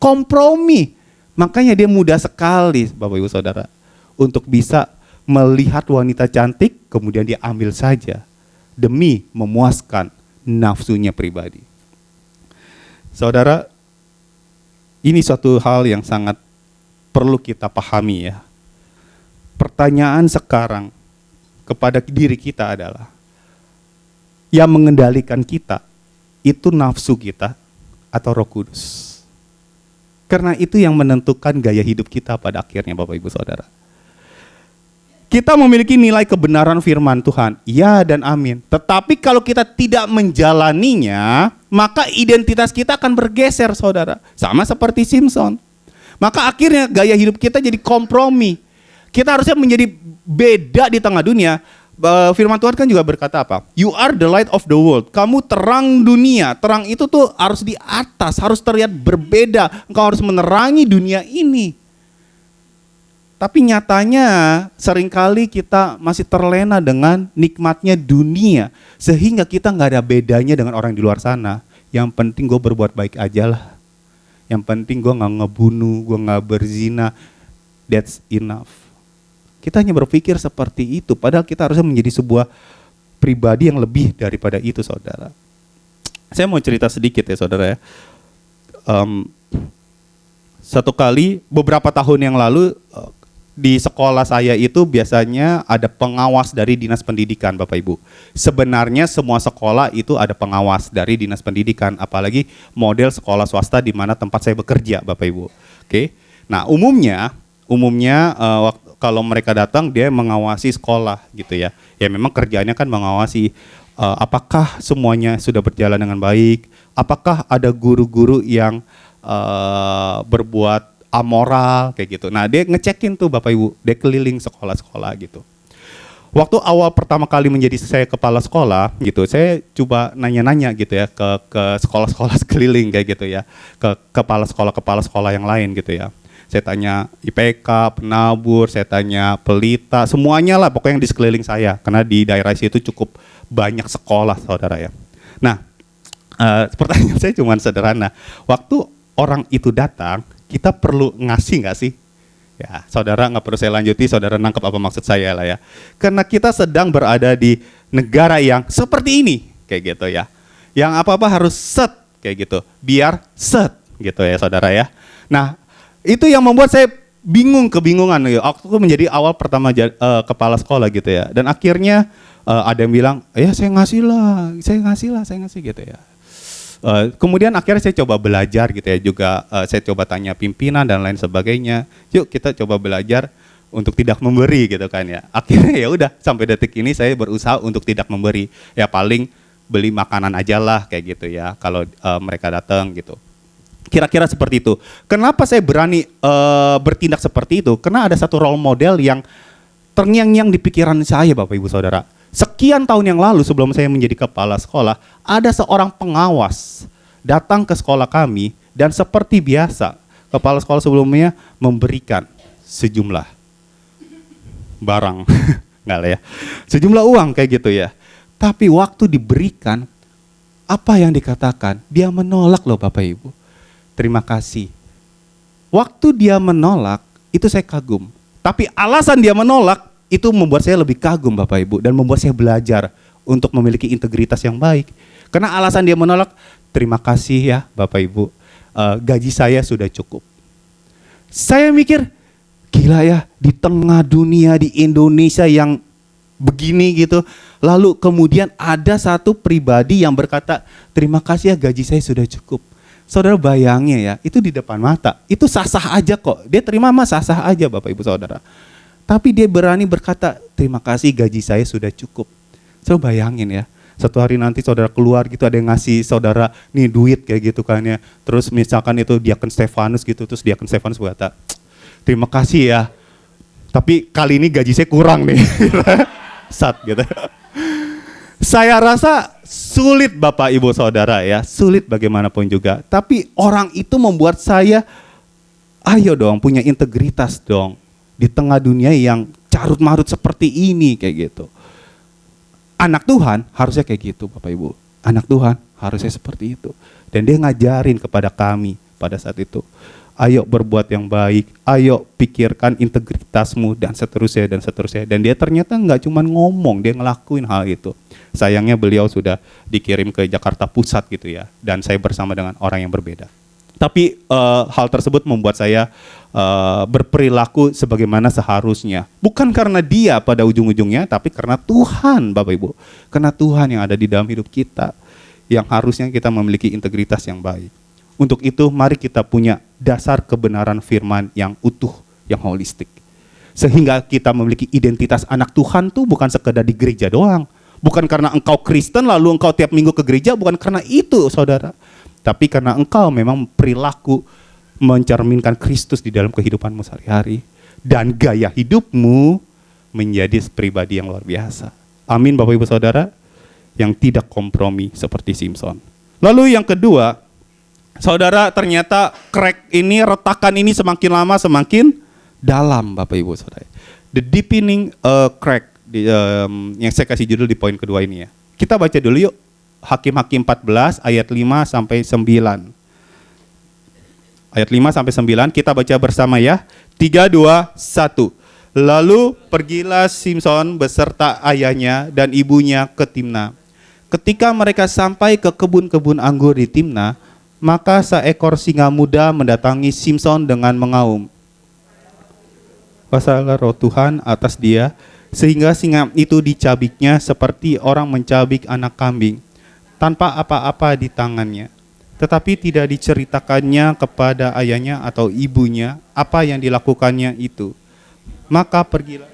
Speaker 3: kompromi. Makanya dia mudah sekali Bapak Ibu Saudara untuk bisa melihat wanita cantik kemudian dia ambil saja demi memuaskan nafsunya pribadi. Saudara, ini suatu hal yang sangat perlu kita pahami ya. Pertanyaan sekarang kepada diri kita adalah, yang mengendalikan kita itu nafsu kita atau Roh Kudus? Karena itu yang menentukan gaya hidup kita pada akhirnya Bapak Ibu Saudara. Kita memiliki nilai kebenaran firman Tuhan, ya dan amin. Tetapi kalau kita tidak menjalaninya, maka identitas kita akan bergeser saudara. Sama seperti Simson. Maka akhirnya gaya hidup kita jadi kompromi. Kita harusnya menjadi beda di tengah dunia. Firman Tuhan kan juga berkata apa? You are the light of the world. Kamu terang dunia. Terang itu tuh harus di atas, harus terlihat berbeda. Engkau harus menerangi dunia ini. Tapi nyatanya seringkali kita masih terlena dengan nikmatnya dunia. Sehingga kita gak ada bedanya dengan orang di luar sana. Yang penting gue berbuat baik aja lah. Yang penting gue gak ngebunuh, gue gak berzina. That's enough. Kita hanya berpikir seperti itu. Padahal kita harusnya menjadi sebuah pribadi yang lebih daripada itu saudara. Saya mau cerita sedikit ya saudara ya. Satu kali beberapa tahun yang lalu di sekolah saya itu biasanya ada pengawas dari dinas pendidikan Bapak Ibu. Sebenarnya semua sekolah itu ada pengawas dari dinas pendidikan, apalagi model sekolah swasta di mana tempat saya bekerja Bapak Ibu. Oke. Nah, umumnya kalau mereka datang dia mengawasi sekolah gitu ya. Ya memang kerjaannya kan mengawasi apakah semuanya sudah berjalan dengan baik, apakah ada guru-guru yang berbuat amoral kayak gitu. Nah dia ngecekin tuh Bapak Ibu, dia keliling sekolah-sekolah gitu. Waktu awal pertama kali menjadi saya kepala sekolah gitu, saya coba nanya-nanya gitu ya ke sekolah-sekolah sekeliling kayak gitu ya, ke kepala sekolah yang lain gitu ya. Saya tanya IPK, Penabur, saya tanya Pelita, semuanya lah pokoknya yang di sekeliling saya, karena di daerah situ cukup banyak sekolah saudara ya. Nah pertanyaan saya cuma sederhana, waktu orang itu datang, kita perlu ngasih nggak sih? Ya, saudara nggak perlu saya lanjuti, saudara nangkep apa maksud saya lah ya. Karena kita sedang berada di negara yang seperti ini, kayak gitu ya. Yang apa-apa harus set, kayak gitu. Biar set, gitu ya saudara ya. Nah, itu yang membuat saya kebingungan. Ya. Waktu itu menjadi awal pertama kepala sekolah gitu ya. Dan akhirnya ada yang bilang, ya saya ngasih gitu ya. Kemudian akhirnya saya coba belajar gitu ya juga, saya coba tanya pimpinan dan lain sebagainya. Yuk kita coba belajar untuk tidak memberi gitu kan ya. Akhirnya ya udah sampai detik ini saya berusaha untuk tidak memberi. Ya paling beli makanan aja lah kayak gitu ya kalau mereka datang gitu. Kira-kira seperti itu. Kenapa saya berani bertindak seperti itu? Karena ada satu role model yang terngiang-ngiang di pikiran saya Bapak Ibu Saudara. Sekian tahun yang lalu sebelum saya menjadi kepala sekolah, ada seorang pengawas datang ke sekolah kami Dan seperti biasa, kepala sekolah sebelumnya memberikan sejumlah barang, enggak lah ya, sejumlah uang kayak gitu ya. Tapi waktu diberikan, apa yang dikatakan? Dia menolak loh Bapak Ibu. Terima kasih. Waktu dia menolak, itu saya kagum. Tapi alasan dia menolak, itu membuat saya lebih kagum Bapak Ibu. Dan membuat saya belajar untuk memiliki integritas yang baik. Karena alasan dia menolak, terima kasih ya Bapak Ibu, gaji saya sudah cukup. Saya mikir, gila ya, di tengah dunia, di Indonesia yang begini gitu, lalu kemudian ada satu pribadi yang berkata, terima kasih ya gaji saya sudah cukup. Saudara bayangnya ya, itu di depan mata, itu sah-sah aja kok, dia terima mah sah-sah aja Bapak Ibu Saudara. Tapi dia berani berkata, terima kasih gaji saya sudah cukup. Saudara bayangin ya, satu hari nanti saudara keluar gitu, ada yang ngasih saudara nih duit kayak gitu kan ya. Terus misalkan itu Diakon Stefanus gitu, terus Diakon Stefanus berkata, terima kasih ya, tapi kali ini gaji saya kurang nih. Sat gitu. Saya rasa sulit Bapak Ibu Saudara ya, sulit bagaimanapun juga. Tapi orang itu membuat saya, ayo dong punya integritas dong. Di tengah dunia yang carut marut seperti ini kayak gitu. Anak Tuhan harusnya kayak gitu Bapak Ibu. Anak Tuhan harusnya seperti itu. Dan dia ngajarin kepada kami pada saat itu. Ayo berbuat yang baik, ayo pikirkan integritasmu dan seterusnya dan seterusnya. Dan dia ternyata nggak cuma ngomong, dia ngelakuin hal itu. Sayangnya beliau sudah dikirim ke Jakarta Pusat gitu ya. Dan saya bersama dengan orang yang berbeda. Tapi hal tersebut membuat saya berperilaku sebagaimana seharusnya. Bukan karena dia pada ujung-ujungnya, tapi karena Tuhan Bapak Ibu. Karena Tuhan yang ada di dalam hidup kita, yang harusnya kita memiliki integritas yang baik. Untuk itu mari kita punya dasar kebenaran firman yang utuh, yang holistik. Sehingga kita memiliki identitas anak Tuhan tuh bukan sekedar di gereja doang. Bukan karena engkau Kristen lalu engkau tiap minggu ke gereja, bukan karena itu saudara. Tapi karena engkau memang perilaku mencerminkan Kristus di dalam kehidupanmu sehari-hari. Dan gaya hidupmu menjadi pribadi yang luar biasa. Amin Bapak Ibu Saudara, yang tidak kompromi seperti Simson. Lalu yang kedua, saudara ternyata crack ini, retakan ini semakin lama semakin dalam Bapak Ibu Saudara. The deepening crack, yang saya kasih judul di poin kedua ini ya. Kita baca dulu yuk. Hakim-Hakim 14 ayat 5 sampai 9. Ayat 5 sampai 9 kita baca bersama ya. 3, 2, 1. Lalu pergilah Simson beserta ayahnya dan ibunya ke Timna. Ketika mereka sampai ke kebun-kebun anggur di Timna, maka seekor singa muda mendatangi Simson dengan mengaum. Kuasalah roh Tuhan atas dia, sehingga singa itu dicabiknya seperti orang mencabik anak kambing, tanpa apa-apa di tangannya. Tetapi tidak diceritakannya kepada ayahnya atau ibunya apa yang dilakukannya itu. Maka pergilah.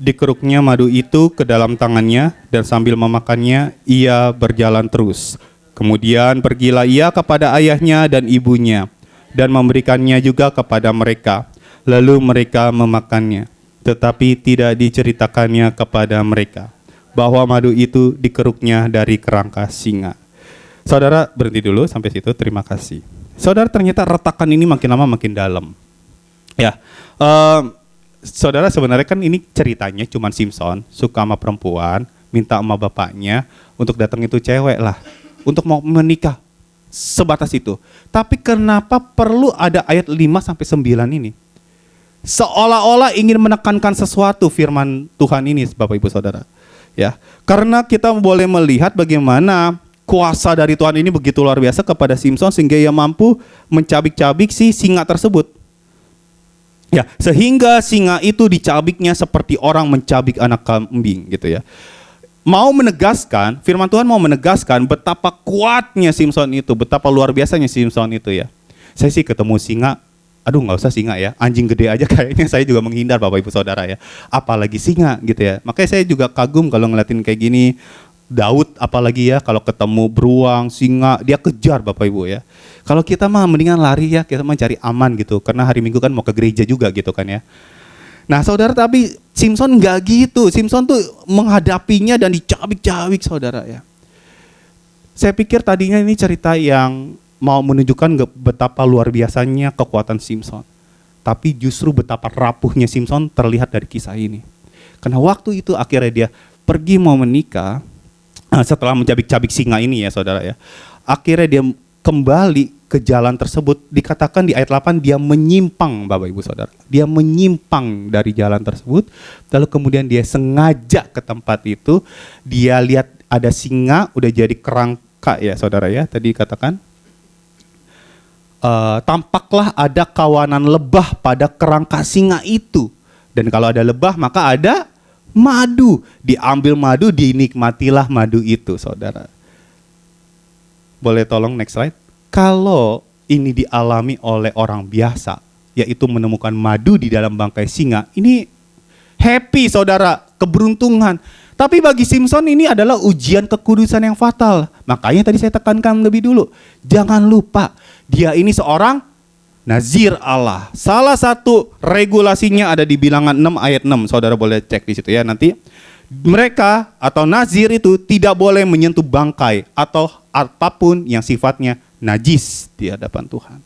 Speaker 3: Dikeruknya madu itu ke dalam tangannya dan sambil memakannya ia berjalan terus. Kemudian pergilah ia kepada ayahnya dan ibunya dan memberikannya juga kepada mereka. Lalu mereka memakannya. Tetapi tidak diceritakannya kepada mereka bahwa madu itu dikeruknya dari kerangka singa. Saudara berhenti dulu sampai situ, terima kasih. Saudara ternyata retakan ini makin lama makin dalam. Ya, saudara sebenarnya kan ini ceritanya cuman Simson suka sama perempuan, minta sama bapaknya untuk datang itu cewek lah, untuk mau menikah, sebatas itu. Tapi kenapa perlu ada ayat 5-9 ini? Seolah-olah ingin menekankan sesuatu firman Tuhan ini Bapak Ibu Saudara. Ya, karena kita boleh melihat bagaimana kuasa dari Tuhan ini begitu luar biasa kepada Simson sehingga ia mampu mencabik-cabik si singa tersebut. Ya, sehingga singa itu dicabiknya seperti orang mencabik anak kambing gitu ya. Mau menegaskan, firman Tuhan mau menegaskan betapa kuatnya Simson itu, betapa luar biasanya Simson itu ya. Saya sih ketemu singa aduh nggak usah singa ya, anjing gede aja kayaknya saya juga menghindar Bapak Ibu Saudara ya. Apalagi singa gitu ya. Makanya saya juga kagum kalau ngeliatin kayak gini. Daud apalagi ya, kalau ketemu beruang, singa, dia kejar Bapak Ibu ya. Kalau kita mah mendingan lari ya, kita mah cari aman gitu. Karena hari Minggu kan mau ke gereja juga gitu kan ya. Nah saudara, tapi Simson nggak gitu. Simson tuh menghadapinya dan dicabik-cabik saudara ya. Saya pikir tadinya ini cerita yang mau menunjukkan betapa luar biasanya kekuatan Simson. Tapi justru betapa rapuhnya Simson terlihat dari kisah ini. Karena waktu itu akhirnya dia pergi mau menikah, setelah mencabik-cabik singa ini ya saudara ya. Akhirnya dia kembali ke jalan tersebut, dikatakan di ayat 8 dia menyimpang Bapak Ibu Saudara. Dia menyimpang dari jalan tersebut, lalu kemudian dia sengaja ke tempat itu, dia lihat ada singa udah jadi kerangka ya saudara ya, tadi katakan. Tampaklah ada kawanan lebah pada kerangka singa itu. Dan kalau ada lebah maka ada madu. Diambil madu, dinikmatilah madu itu saudara. Boleh tolong next slide. Kalau ini dialami oleh orang biasa, yaitu menemukan madu di dalam bangkai singa, ini happy saudara, keberuntungan. Tapi bagi Simson ini adalah ujian kekudusan yang fatal. Makanya tadi saya tekankan lebih dulu, jangan lupa dia ini seorang Nazir Allah. Salah satu regulasinya ada di Bilangan 6 ayat 6. Saudara boleh cek di situ ya nanti. Mereka atau Nazir itu tidak boleh menyentuh bangkai atau apapun yang sifatnya najis di hadapan Tuhan.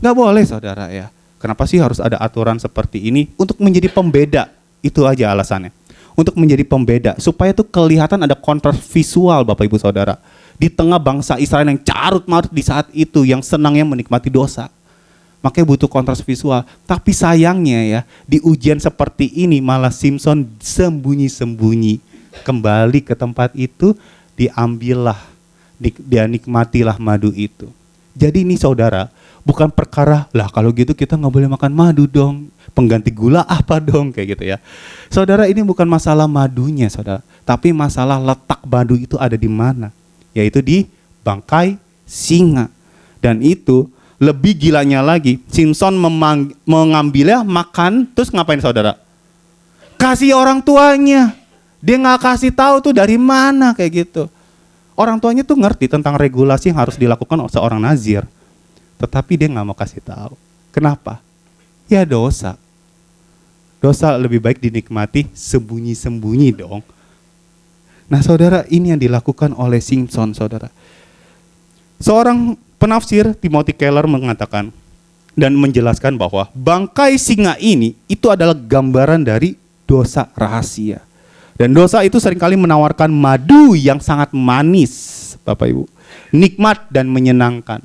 Speaker 3: Nggak boleh saudara ya. Kenapa sih harus ada aturan seperti ini? Untuk menjadi pembeda. Itu aja alasannya. Untuk menjadi pembeda. Supaya itu kelihatan ada kontras visual Bapak Ibu Saudara. Di tengah bangsa Israel yang carut marut di saat itu. Yang senangnya menikmati dosa. Makanya butuh kontras visual. Tapi sayangnya ya, di ujian seperti ini malah Simson sembunyi-sembunyi. Kembali ke tempat itu, diambillah, dia nikmatilah madu itu. Jadi ini saudara, bukan perkara, lah kalau gitu kita nggak boleh makan madu dong. Pengganti gula apa dong, kayak gitu ya. Saudara, ini bukan masalah madunya saudara. Tapi masalah letak madu itu ada di mana. Yaitu di bangkai singa. Dan itu lebih gilanya lagi, Simson mengambilnya, makan, terus ngapain saudara? Kasih orang tuanya. Dia nggak kasih tahu tuh dari mana kayak gitu. Orang tuanya tuh ngerti tentang regulasi yang harus dilakukan oleh seorang Nazir. Tetapi dia nggak mau kasih tahu. Kenapa? Ya dosa. Dosa lebih baik dinikmati sembunyi-sembunyi dong. Nah saudara, ini yang dilakukan oleh Simson saudara. Seorang penafsir Timothy Keller mengatakan dan menjelaskan bahwa bangkai singa ini itu adalah gambaran dari dosa rahasia. Dan dosa itu seringkali menawarkan madu yang sangat manis, Bapak Ibu. Nikmat dan menyenangkan.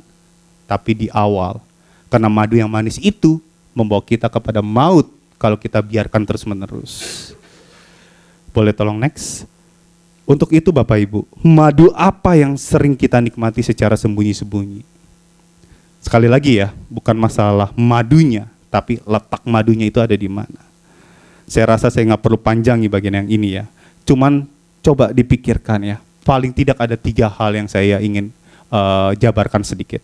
Speaker 3: Tapi di awal, karena madu yang manis itu membawa kita kepada maut kalau kita biarkan terus-menerus. Boleh tolong next? Untuk itu Bapak Ibu, madu apa yang sering kita nikmati secara sembunyi-sembunyi? Sekali lagi ya, bukan masalah madunya, tapi letak madunya itu ada di mana. Saya rasa saya nggak perlu panjangi bagian yang ini ya. Cuman coba dipikirkan ya, paling tidak ada 3 hal yang saya ingin jabarkan sedikit.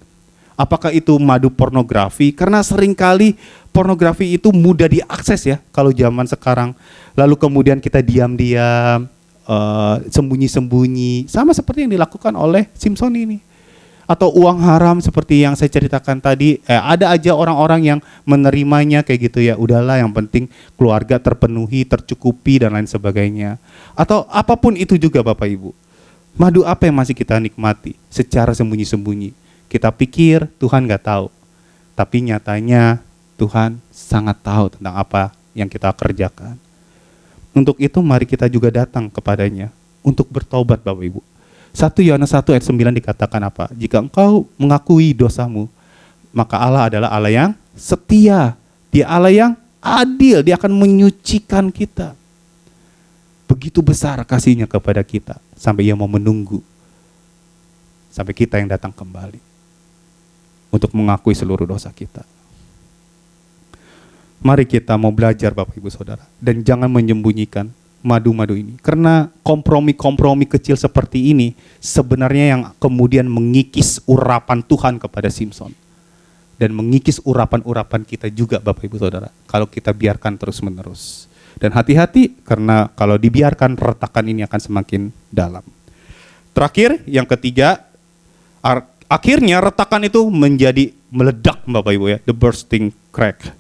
Speaker 3: Apakah itu madu pornografi? Karena seringkali pornografi itu mudah diakses ya, kalau zaman sekarang. Lalu kemudian kita diam-diam, sembunyi-sembunyi, sama seperti yang dilakukan oleh Simson ini. Atau uang haram seperti yang saya ceritakan tadi, ada aja orang-orang yang menerimanya kayak gitu ya, udahlah yang penting keluarga terpenuhi, tercukupi dan lain sebagainya. Atau apapun itu juga Bapak Ibu. Madu apa yang masih kita nikmati secara sembunyi-sembunyi? Kita pikir Tuhan gak tahu, tapi nyatanya Tuhan sangat tahu tentang apa yang kita kerjakan. Untuk itu mari kita juga datang kepadanya untuk bertobat Bapak Ibu. 1 Yohanes 1 ayat 9 dikatakan apa? Jika engkau mengakui dosamu, maka Allah adalah Allah yang setia. Dia Allah yang adil, dia akan menyucikan kita. Begitu besar kasihnya kepada kita, sampai ia mau menunggu. Sampai kita yang datang kembali. Untuk mengakui seluruh dosa kita. Mari kita mau belajar Bapak Ibu Saudara. Dan jangan menyembunyikan madu-madu ini. Karena kompromi-kompromi kecil seperti ini sebenarnya yang kemudian mengikis urapan Tuhan kepada Simson. dan mengikis urapan-urapan kita juga Bapak Ibu Saudara, kalau kita biarkan terus-menerus. Dan hati-hati karena kalau dibiarkan retakan ini akan semakin dalam. Terakhir, yang ketiga, akhirnya retakan itu menjadi meledak Bapak Ibu ya, the bursting crack.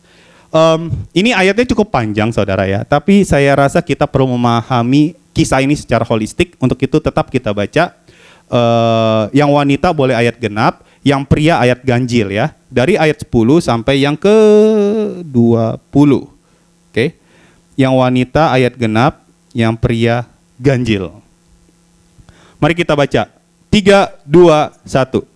Speaker 3: Ini ayatnya cukup panjang Saudara ya, tapi saya rasa kita perlu memahami kisah ini secara holistik. Untuk itu tetap kita baca. Yang wanita boleh ayat genap, yang pria ayat ganjil ya. Dari ayat 10 sampai yang ke-20. Oke. Yang wanita ayat genap, yang pria ganjil. Mari kita baca. 3, 2, 1.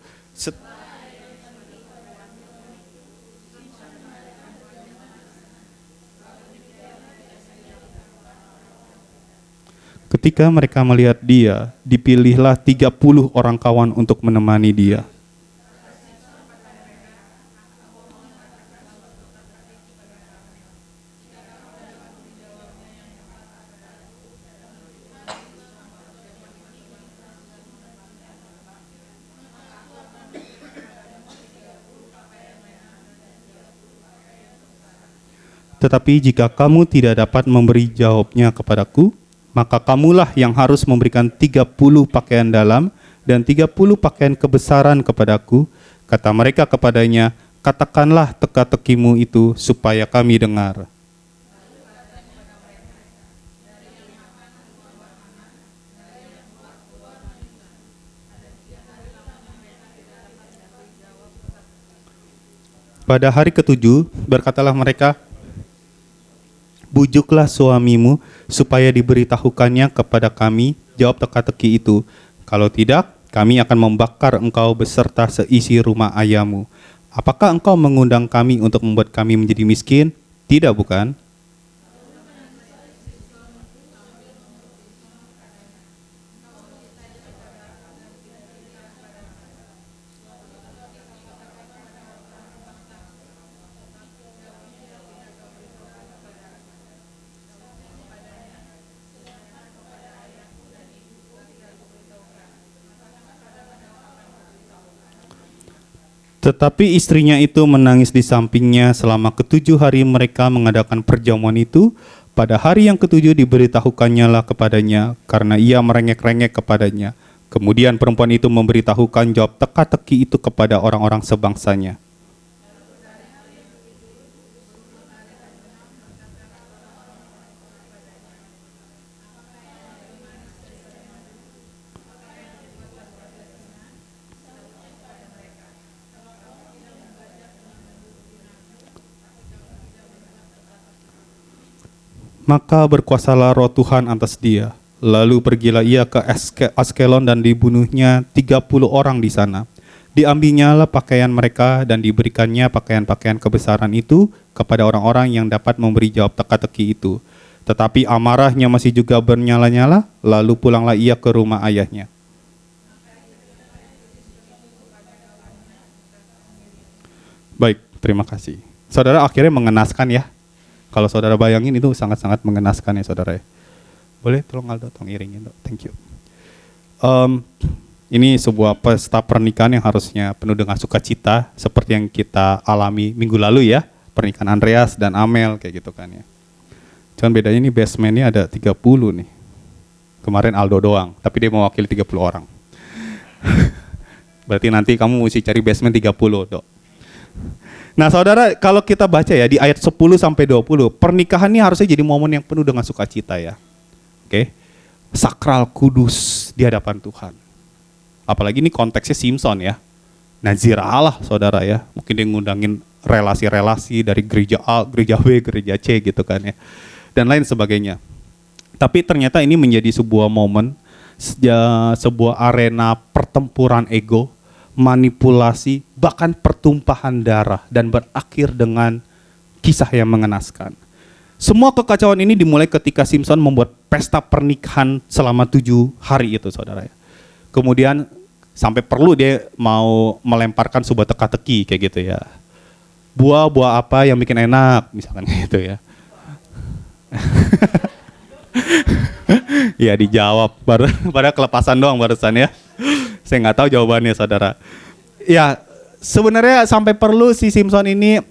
Speaker 3: Ketika mereka melihat dia, dipilihlah 30 orang kawan untuk menemani dia. Tetapi jika kamu tidak dapat memberi jawabnya kepadaku, maka kamulah yang harus memberikan 30 pakaian dalam dan 30 pakaian kebesaran kepadaku. Kata mereka kepadanya, katakanlah teka-tekimu itu supaya kami dengar. Pada hari ketujuh, berkatalah mereka, bujuklah suamimu supaya diberitahukannya kepada kami jawab teka-teki itu. Kalau tidak, kami akan membakar engkau beserta seisi rumah ayahmu. Apakah engkau mengundang kami untuk membuat kami menjadi miskin? Tidak, bukan? Tetapi istrinya itu menangis di sampingnya selama ke7 hari mereka mengadakan perjamuan itu. Pada hari yang ke7 diberitahukannya lah kepadanya, karena ia merengek-rengek kepadanya. Kemudian perempuan itu memberitahukan jawab teka-teki itu kepada orang-orang sebangsanya. Maka berkuasalah roh Tuhan atas dia. Lalu pergilah ia ke Askelon dan dibunuhnya 30 orang di sana. Diambilnya lah pakaian mereka dan diberikannya pakaian-pakaian kebesaran itu kepada orang-orang yang dapat memberi jawab teka-teki itu. Tetapi amarahnya masih juga bernyala-nyala, lalu pulanglah ia ke rumah ayahnya. Baik, terima kasih. Saudara akhirnya mengenaskan ya. Kalau saudara bayangin itu sangat-sangat mengenaskan ya saudara ya. Boleh tolong Aldo, tolong iringin dok. Thank you. Ini sebuah pesta pernikahan yang harusnya penuh dengan sukacita seperti yang kita alami minggu lalu ya. Pernikahan Andreas dan Amel kayak gitu kan ya. Cuman bedanya ini best man-nya ada 30 nih. Kemarin Aldo doang, tapi dia mewakili 30 orang. Berarti nanti kamu mesti cari best man 30 dok. Nah saudara, kalau kita baca ya di ayat 10 sampai 20, pernikahan ini harusnya jadi momen yang penuh dengan sukacita ya. Oke. Sakral, kudus di hadapan Tuhan. Apalagi ini konteksnya Simpson ya. Nazir Allah saudara ya. Mungkin dia ngundangin relasi-relasi dari gereja A, gereja B, gereja C gitu kan ya. Dan lain sebagainya. Tapi ternyata ini menjadi sebuah momen, sebuah arena pertempuran ego, manipulasi, bahkan pertumpahan darah, dan berakhir dengan kisah yang mengenaskan. Semua kekacauan ini dimulai ketika Simpson membuat pesta pernikahan selama 7 hari itu saudara. Kemudian sampai perlu dia mau melemparkan sebuah teka-teki kayak gitu ya. Buah apa yang bikin enak misalkan gitu ya. Ya dijawab, pada kelepasan doang barusan ya. Saya nggak tahu jawabannya saudara. Ya sebenarnya sampai perlu si Simpson ini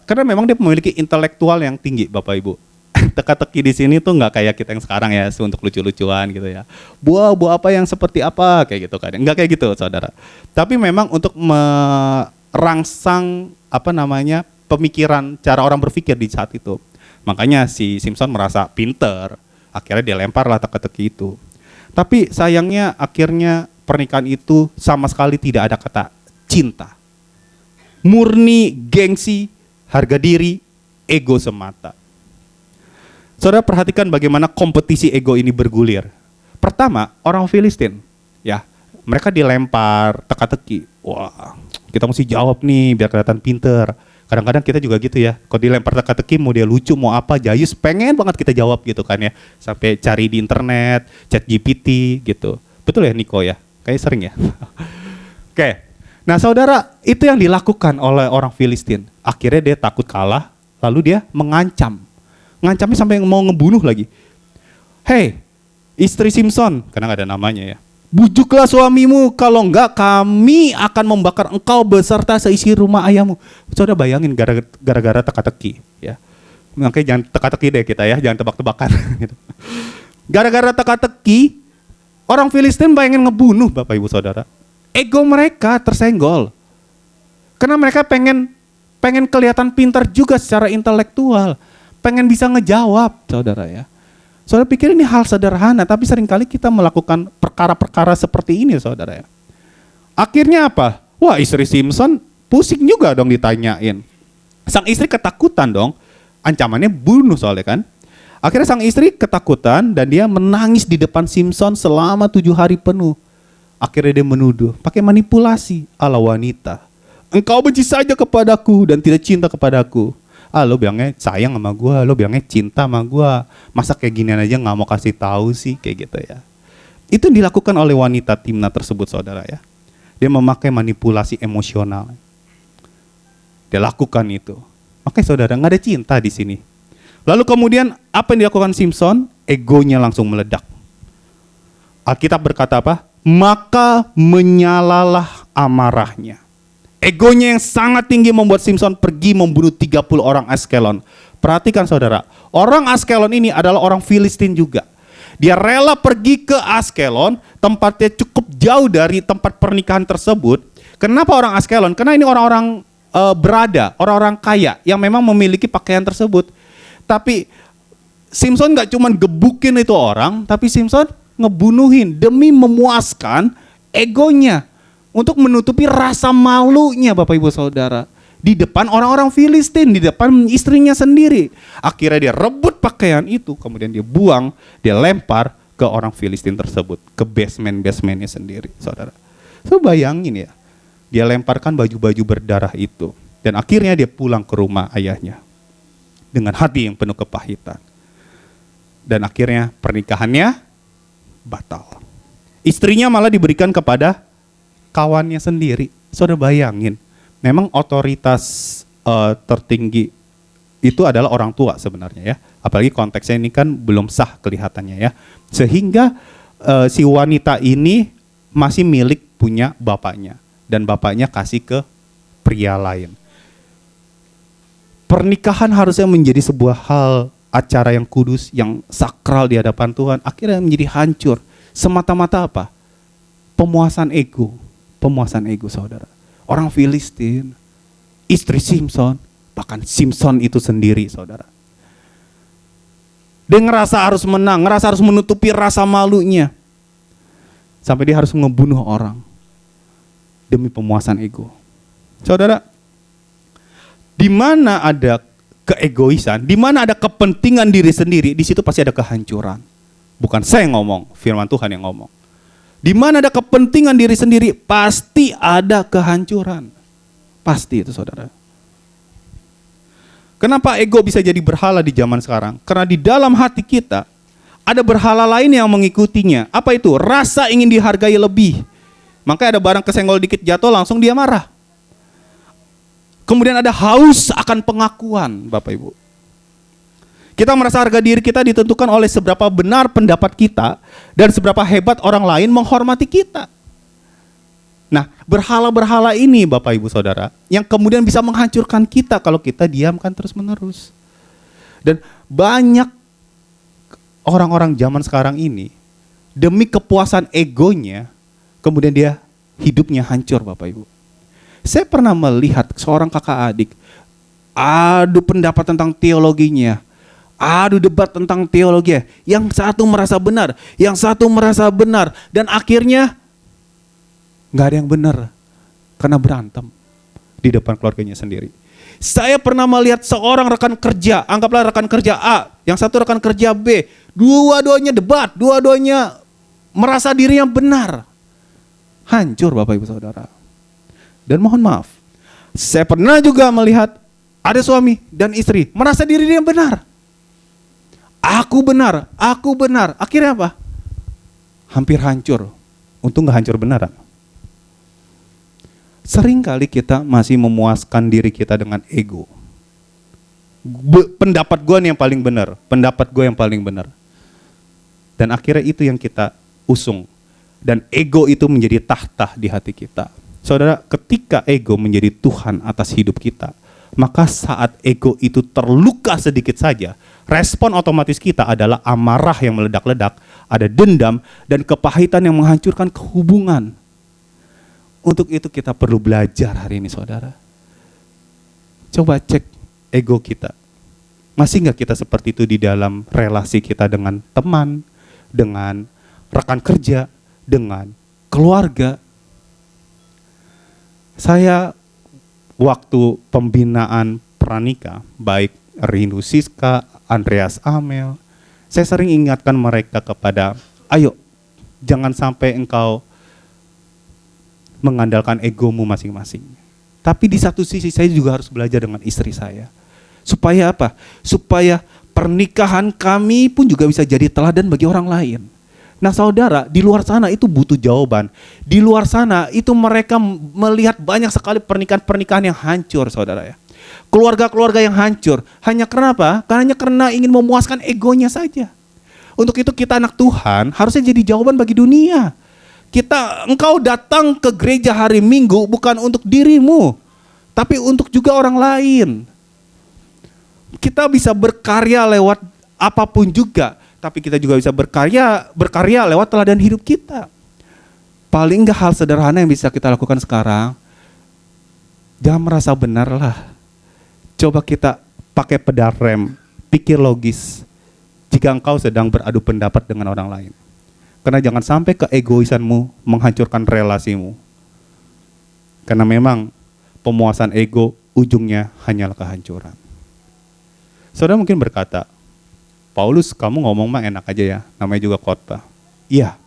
Speaker 3: karena memang dia memiliki intelektual yang tinggi, Bapak Ibu. Teka-teki di sini tuh nggak kayak kita yang sekarang ya, untuk lucu-lucuan gitu ya. Buah apa yang seperti apa kayak gitu kan? Nggak kayak gitu, saudara. Tapi memang untuk merangsang pemikiran, cara orang berpikir di saat itu. Makanya si Simpson merasa pinter, akhirnya dia lemparlah teka-teki itu. Tapi sayangnya akhirnya pernikahan itu sama sekali tidak ada kata cinta. Murni gengsi, harga diri, ego semata. Saudara perhatikan bagaimana kompetisi ego ini bergulir. Pertama, orang Filistin, ya, mereka dilempar teka-teki. Wah, kita mesti jawab nih biar kelihatan pinter. Kadang-kadang kita juga gitu ya. Kalau dilempar teka-teki, mau dia lucu, mau apa, jayus, pengen banget kita jawab gitu kan ya. Sampai cari di internet, chat GPT gitu. Betul ya Niko ya? Kayaknya sering ya. Oke. Nah saudara, itu yang dilakukan oleh orang Filistin. Akhirnya dia takut kalah, lalu dia mengancam. Ngancamnya sampai mau ngebunuh lagi. Hei, istri Simpson, karena gak ada namanya ya. Bujuklah suamimu, kalau enggak kami akan membakar engkau beserta seisi rumah ayahmu. Saudara bayangin gara-gara teka-teki ya. Makanya jangan teka-teki deh kita ya, jangan tebak-tebakan gitu. Gara-gara teka-teki, orang Filistin pengen ngebunuh Bapak Ibu Saudara. Ego mereka tersenggol. Karena mereka pengen kelihatan pintar juga secara intelektual. Pengen bisa ngejawab, saudara ya. Saudara pikir ini hal sederhana, tapi seringkali kita melakukan perkara-perkara seperti ini, saudara ya. Akhirnya apa? Wah, istri Simpson pusing juga dong ditanyain. Sang istri ketakutan dong, ancamannya bunuh soalnya kan. Akhirnya sang istri ketakutan dan dia menangis di depan Simpson selama 7 hari penuh. Akhirnya dia menuduh, pakai manipulasi ala wanita. Engkau benci saja kepadaku dan tidak cinta kepadaku. Lo bilangnya sayang sama gue, lo bilangnya cinta sama gue. Masa kayak ginian aja gak mau kasih tahu sih, kayak gitu ya. Itu yang dilakukan oleh wanita Timna tersebut, saudara ya. Dia memakai manipulasi emosional. Dia lakukan itu. Makanya saudara, gak ada cinta di sini. Lalu kemudian apa yang dilakukan Simpson? Egonya langsung meledak. Alkitab berkata apa? Maka menyalalah amarahnya. Egonya yang sangat tinggi membuat Simpson pergi membunuh 30 orang Askelon. Perhatikan saudara, orang Askelon ini adalah orang Filistin juga. Dia rela pergi ke Askelon, tempatnya cukup jauh dari tempat pernikahan tersebut. Kenapa orang Askelon? Karena ini orang-orang berada, orang-orang kaya yang memang memiliki pakaian tersebut. Tapi Simpson gak cuma gebukin itu orang, tapi Simpson ngebunuhin demi memuaskan egonya. Untuk menutupi rasa malunya Bapak Ibu Saudara. Di depan orang-orang Filistin, di depan istrinya sendiri. Akhirnya dia rebut pakaian itu, kemudian dia buang, dia lempar ke orang Filistin tersebut. Ke basement-basementnya sendiri, saudara. So bayangin ya, dia lemparkan baju-baju berdarah itu. Dan akhirnya dia pulang ke rumah ayahnya. Dengan hati yang penuh kepahitan. Dan akhirnya pernikahannya batal. Istrinya malah diberikan kepada kawannya sendiri. Saudara bayangin, memang otoritas tertinggi itu adalah orang tua sebenarnya ya. Apalagi konteksnya ini kan belum sah kelihatannya ya. Sehingga si wanita ini masih milik punya bapaknya. Dan bapaknya kasih ke pria lain. Pernikahan harusnya menjadi sebuah hal, acara yang kudus, yang sakral di hadapan Tuhan. Akhirnya menjadi hancur. Semata-mata apa? Pemuasan ego. Pemuasan ego saudara. Orang Filistin, istri Simpson, bahkan Simpson itu sendiri saudara. Dia ngerasa harus menang, ngerasa harus menutupi rasa malunya. Sampai dia harus ngebunuh orang. Demi pemuasan ego. Saudara, di mana ada keegoisan, di mana ada kepentingan diri sendiri, di situ pasti ada kehancuran. Bukan saya yang ngomong, firman Tuhan yang ngomong. Di mana ada kepentingan diri sendiri, pasti ada kehancuran. Pasti itu saudara. Kenapa ego bisa jadi berhala di zaman sekarang? Karena di dalam hati kita, ada berhala lain yang mengikutinya. Apa itu? Rasa ingin dihargai lebih. Makanya ada barang kesenggol dikit jatuh, langsung dia marah. Kemudian ada haus akan pengakuan, Bapak Ibu. Kita merasa harga diri kita ditentukan oleh seberapa benar pendapat kita dan seberapa hebat orang lain menghormati kita. Nah, berhala-berhala ini Bapak Ibu Saudara, yang kemudian bisa menghancurkan kita kalau kita diamkan terus-menerus. Dan banyak orang-orang zaman sekarang ini, demi kepuasan egonya, kemudian dia hidupnya hancur Bapak Ibu. Saya pernah melihat seorang kakak adik, adu pendapat tentang teologinya, adu debat tentang teologi. Yang satu merasa benar, yang satu merasa benar, dan akhirnya nggak ada yang benar karena berantem di depan keluarganya sendiri. Saya pernah melihat seorang rekan kerja, anggaplah rekan kerja A, yang satu rekan kerja B, dua-duanya debat, dua-duanya merasa dirinya benar. Hancur Bapak Ibu Saudara. Dan mohon maaf, saya pernah juga melihat ada suami dan istri merasa dirinya benar. Aku benar, aku benar. Akhirnya apa? Hampir hancur. Untung gak hancur beneran. Seringkali kita masih memuaskan diri kita dengan ego. Pendapat gue nih yang paling benar, pendapat gue yang paling benar. Dan akhirnya itu yang kita usung. Dan ego itu menjadi tahta di hati kita. Saudara, ketika ego menjadi Tuhan atas hidup kita, maka saat ego itu terluka sedikit saja, respon otomatis kita adalah amarah yang meledak-ledak, ada dendam, dan kepahitan yang menghancurkan hubungan. Untuk itu kita perlu belajar hari ini saudara. Coba cek ego kita. Masih nggak kita seperti itu di dalam relasi kita dengan teman, dengan rekan kerja, dengan keluarga. Saya waktu pembinaan pranikah, baik Rindu Siska, Andreas Amel, saya sering ingatkan mereka kepada, ayo jangan sampai engkau mengandalkan egomu masing-masing. Tapi di satu sisi saya juga harus belajar dengan istri saya. Supaya apa? Supaya pernikahan kami pun juga bisa jadi teladan bagi orang lain. Nah saudara, di luar sana itu butuh jawaban. Di luar sana itu mereka melihat banyak sekali pernikahan-pernikahan yang hancur saudara ya. Keluarga-keluarga yang hancur. Hanya karena apa? Karena ingin memuaskan egonya saja. Untuk itu kita anak Tuhan harusnya jadi jawaban bagi dunia. Engkau datang ke gereja hari Minggu bukan untuk dirimu, tapi untuk juga orang lain. Kita bisa berkarya lewat apapun juga, tapi kita juga bisa berkarya lewat teladan hidup kita. Paling enggak hal sederhana yang bisa kita lakukan sekarang, jangan merasa benar lah. Coba kita pakai pedal rem, pikir logis jika engkau sedang beradu pendapat dengan orang lain. Karena jangan sampai keegoisanmu menghancurkan relasimu. Karena memang pemuasan ego ujungnya hanyalah kehancuran. Saudara mungkin berkata, Paulus kamu ngomong mah enak aja ya, namanya juga khotbah. Iya.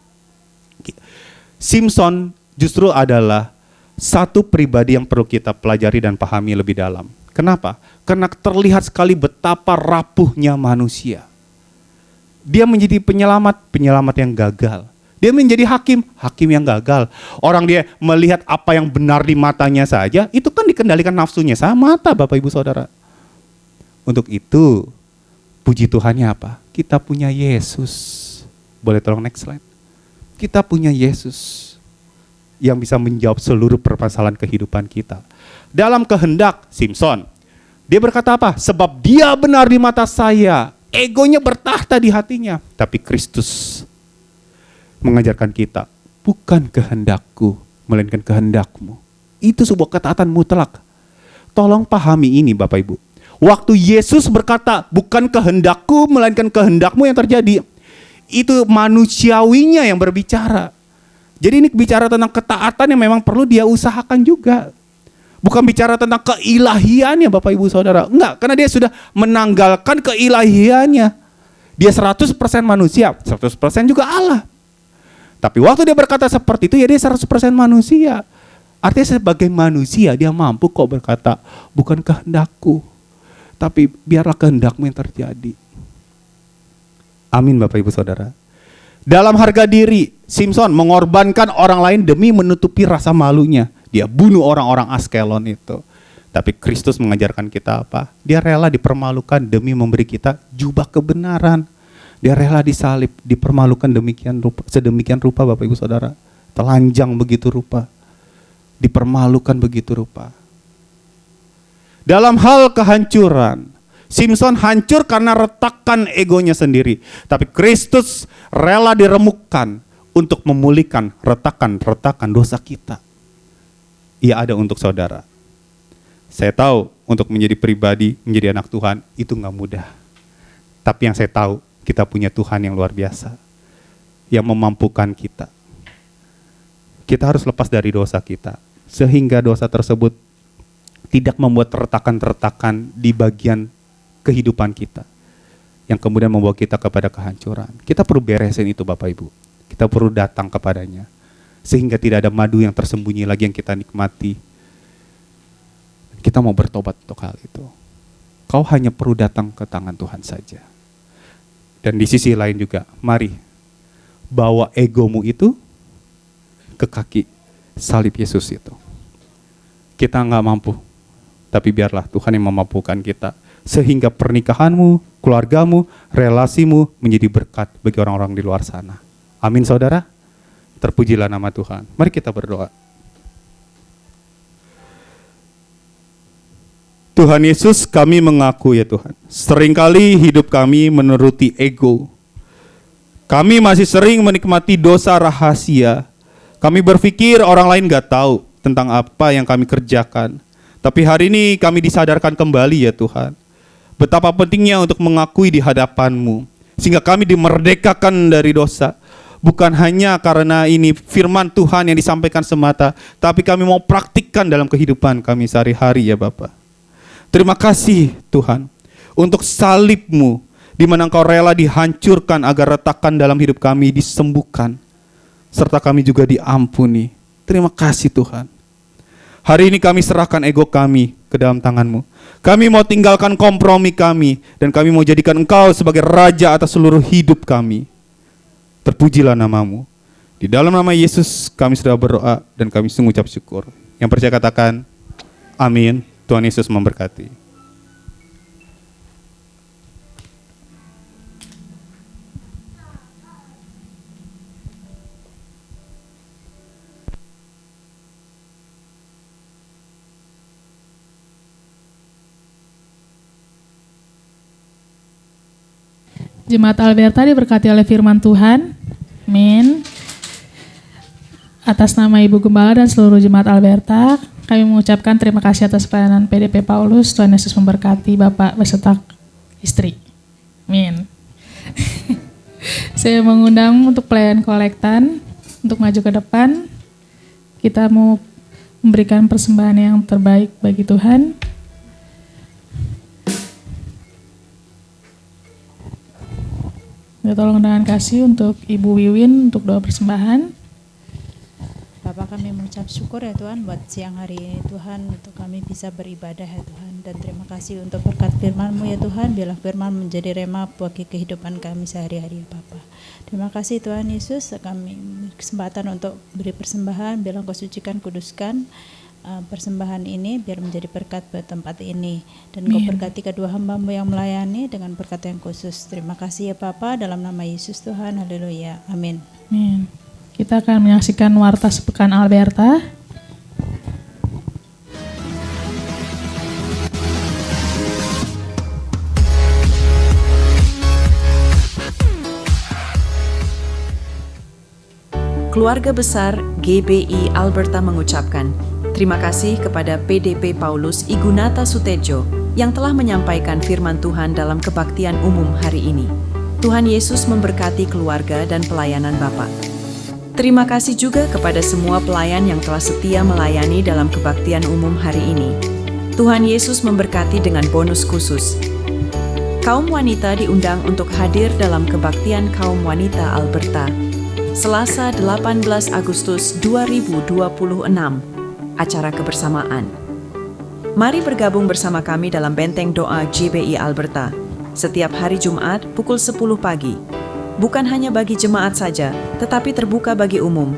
Speaker 3: Simpson justru adalah satu pribadi yang perlu kita pelajari dan pahami lebih dalam. Kenapa? Karena terlihat sekali betapa rapuhnya manusia. Dia menjadi penyelamat yang gagal. Dia menjadi hakim yang gagal. Orang dia melihat apa yang benar di matanya saja, itu kan dikendalikan nafsunya sama mata Bapak Ibu Saudara. Untuk itu, puji Tuhannya apa? Kita punya Yesus. Boleh tolong next slide. Kita punya Yesus yang bisa menjawab seluruh permasalahan kehidupan kita. Dalam kehendak Simpson, dia berkata apa? Sebab dia benar di mata saya. Egonya bertahta di hatinya. Tapi Kristus mengajarkan kita, bukan kehendakku, melainkan kehendakmu. Itu sebuah ketaatan mutlak. Tolong pahami ini Bapak Ibu. Waktu Yesus berkata, bukan kehendakku, melainkan kehendakmu yang terjadi. Itu manusiawinya yang berbicara. Jadi ini bicara tentang ketaatan yang memang perlu dia usahakan juga. Bukan bicara tentang keilahiannya Bapak Ibu Saudara. Enggak, karena dia sudah menanggalkan keilahiannya. Dia 100% manusia, 100% juga Allah. Tapi waktu dia berkata seperti itu, ya dia 100% manusia. Artinya sebagai manusia dia mampu kok berkata, bukan kehendakku, tapi biarlah kehendakmu yang terjadi. Amin Bapak Ibu Saudara. Dalam harga diri, Simpson mengorbankan orang lain demi menutupi rasa malunya. Dia bunuh orang-orang Askelon itu. Tapi Kristus mengajarkan kita apa? Dia rela dipermalukan demi memberi kita jubah kebenaran. Dia rela disalib, dipermalukan sedemikian rupa Bapak Ibu Saudara. Telanjang begitu rupa. dipermalukan begitu rupa. Dalam hal kehancuran, Simson hancur karena retakan egonya sendiri. Tapi Kristus rela diremukkan untuk memulihkan retakan-retakan dosa kita. Ia ada untuk saudara. Saya tahu untuk menjadi pribadi, menjadi anak Tuhan, itu gak mudah. Tapi yang saya tahu, kita punya Tuhan yang luar biasa. Yang memampukan kita. Kita harus lepas dari dosa kita. Sehingga dosa tersebut tidak membuat retakan-retakan di bagian kehidupan kita yang kemudian membawa kita kepada kehancuran. Kita perlu beresin itu Bapak Ibu. Kita perlu datang kepadanya sehingga tidak ada madu yang tersembunyi lagi yang kita nikmati. Kita mau bertobat untuk hal itu. Kau hanya perlu datang ke tangan Tuhan saja. Dan di sisi lain juga, mari bawa egomu itu ke kaki salib Yesus itu. Kita nggak mampu, tapi biarlah Tuhan yang memampukan kita. Sehingga pernikahanmu, keluargamu, relasimu menjadi berkat bagi orang-orang di luar sana. Amin saudara. Terpujilah nama Tuhan. Mari kita berdoa. Tuhan Yesus, kami mengaku ya Tuhan, seringkali hidup kami menuruti ego. Kami masih sering menikmati dosa rahasia. Kami berpikir orang lain gak tahu tentang apa yang kami kerjakan. Tapi hari ini kami disadarkan kembali ya Tuhan, betapa pentingnya untuk mengakui di hadapan-Mu, sehingga kami dimerdekakan dari dosa. Bukan hanya karena ini firman Tuhan yang disampaikan semata, tapi kami mau praktikkan dalam kehidupan kami sehari-hari ya Bapa. Terima kasih Tuhan, untuk salib-Mu, di mana Engkau rela dihancurkan agar retakan dalam hidup kami disembuhkan, serta kami juga diampuni. Terima kasih Tuhan. Hari ini kami serahkan ego kami ke dalam tangan-Mu. Kami mau tinggalkan kompromi kami, dan kami mau jadikan Engkau sebagai Raja atas seluruh hidup kami. Terpujilah nama-Mu. Di dalam nama Yesus kami sudah berdoa dan kami mengucap syukur. Yang percaya katakan, amin. Tuhan Yesus memberkati.
Speaker 1: Jemaat Alberta diberkati oleh firman Tuhan. Amin. Atas nama Ibu Gembala dan seluruh Jemaat Alberta, kami mengucapkan terima kasih atas pelayanan PDP Paulus. Tuhan Yesus memberkati Bapak beserta istri. Amin. Saya mengundang untuk pelayanan kolektan, untuk maju ke depan. Kita mau memberikan persembahan yang terbaik bagi Tuhan. Ya, tolong dengan kasih untuk Ibu Wiwin untuk doa persembahan.
Speaker 2: Bapak, kami mengucap syukur ya Tuhan buat siang hari ini Tuhan, untuk kami bisa beribadah ya Tuhan. Dan terima kasih untuk berkat firman-Mu ya Tuhan, biarlah firman menjadi rema bagi kehidupan kami sehari-hari ya Bapak. Terima kasih Tuhan Yesus, kami kesempatan untuk beri persembahan, biarlah Kau sucikan, kuduskan persembahan ini biar menjadi berkat buat tempat ini, dan Kau berkati kedua hamba-Mu yang melayani dengan berkat yang khusus. Terima kasih ya Bapa, dalam nama Yesus Tuhan, haleluya, amin.
Speaker 1: Amin. Kita akan menyaksikan warta sepekan Alberta.
Speaker 4: Keluarga besar GBI Alberta mengucapkan terima kasih kepada PDP Paulus Igunata Sutejo yang telah menyampaikan firman Tuhan dalam kebaktian umum hari ini. Tuhan Yesus memberkati keluarga dan pelayanan Bapak. Terima kasih juga kepada semua pelayan yang telah setia melayani dalam kebaktian umum hari ini. Tuhan Yesus memberkati dengan bonus khusus. Kaum wanita diundang untuk hadir dalam kebaktian kaum wanita Alberta, Selasa 18 Agustus 2026, acara kebersamaan. Mari bergabung bersama kami dalam benteng doa GBI Alberta, setiap hari Jumat pukul 10 pagi. Bukan hanya bagi jemaat saja, tetapi terbuka bagi umum.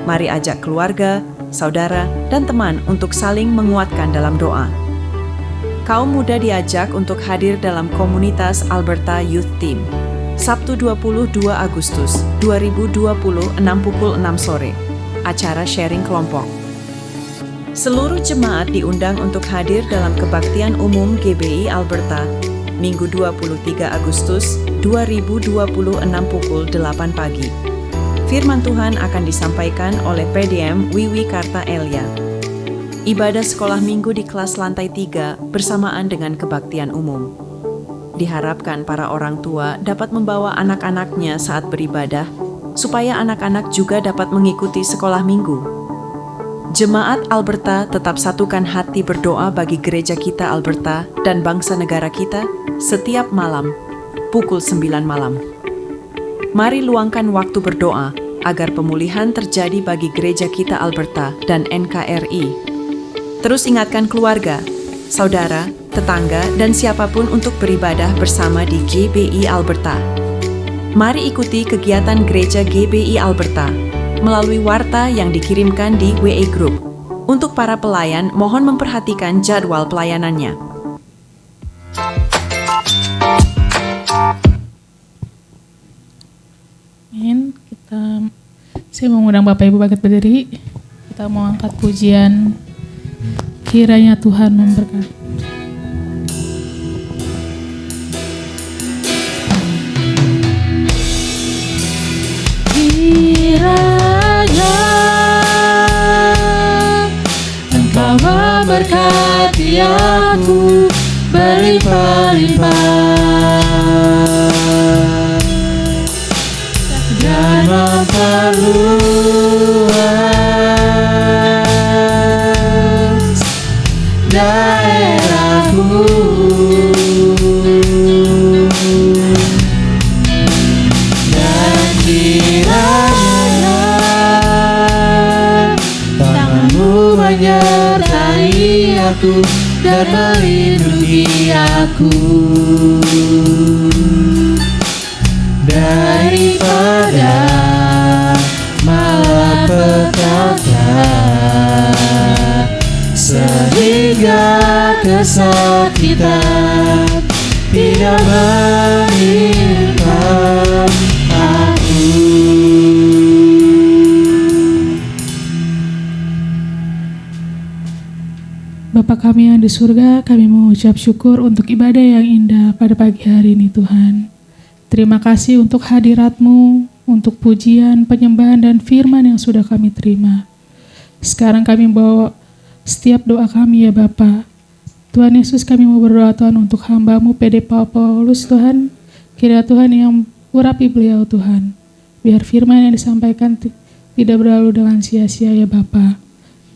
Speaker 4: Mari ajak keluarga, saudara, dan teman untuk saling menguatkan dalam doa. Kaum muda diajak untuk hadir dalam komunitas Alberta Youth Team. Sabtu 22 Agustus 2026 pukul 6 sore. Acara sharing kelompok. Seluruh jemaat diundang untuk hadir dalam kebaktian umum GBI Alberta, Minggu 23 Agustus 2026 pukul 8 pagi. Firman Tuhan akan disampaikan oleh PDM Wiwi Karta Elia. Ibadah sekolah minggu di kelas lantai 3 bersamaan dengan kebaktian umum. Diharapkan para orang tua dapat membawa anak-anaknya saat beribadah, supaya anak-anak juga dapat mengikuti sekolah minggu. Jemaat Alberta tetap satukan hati berdoa bagi gereja kita Alberta dan bangsa negara kita setiap malam, pukul 9 malam. Mari luangkan waktu berdoa agar pemulihan terjadi bagi gereja kita Alberta dan NKRI. Terus ingatkan keluarga, saudara, tetangga, dan siapapun untuk beribadah bersama di GBI Alberta. Mari ikuti kegiatan gereja GBI Alberta melalui warta yang dikirimkan di WA Group. Untuk para pelayan, mohon memperhatikan jadwal pelayanannya.
Speaker 1: Amin. Saya mau mengundang Bapak Ibu bangkit berdiri. Kita mau angkat pujian. Kiranya Tuhan memberkati. Kiranya Engkau memberkati aku berlimpah-limpah dan memperluas daerahku. Dan kiranya tanganmu menyertai aku dan melindungi aku daripada malapetaka, sehingga kesakitan tidak menimpa aku. Bapa kami yang di surga, kami mengucap syukur untuk ibadah yang indah pada pagi hari ini Tuhan. Terima kasih untuk hadirat-Mu, untuk pujian, penyembahan, dan firman yang sudah kami terima. Sekarang kami bawa setiap doa kami ya Bapa. Tuhan Yesus, kami mau berdoa Tuhan untuk hamba-Mu PD Paulus Tuhan. Kiranya Tuhan yang urapi beliau Tuhan. Biar firman yang disampaikan tidak berlalu dengan sia-sia ya Bapa.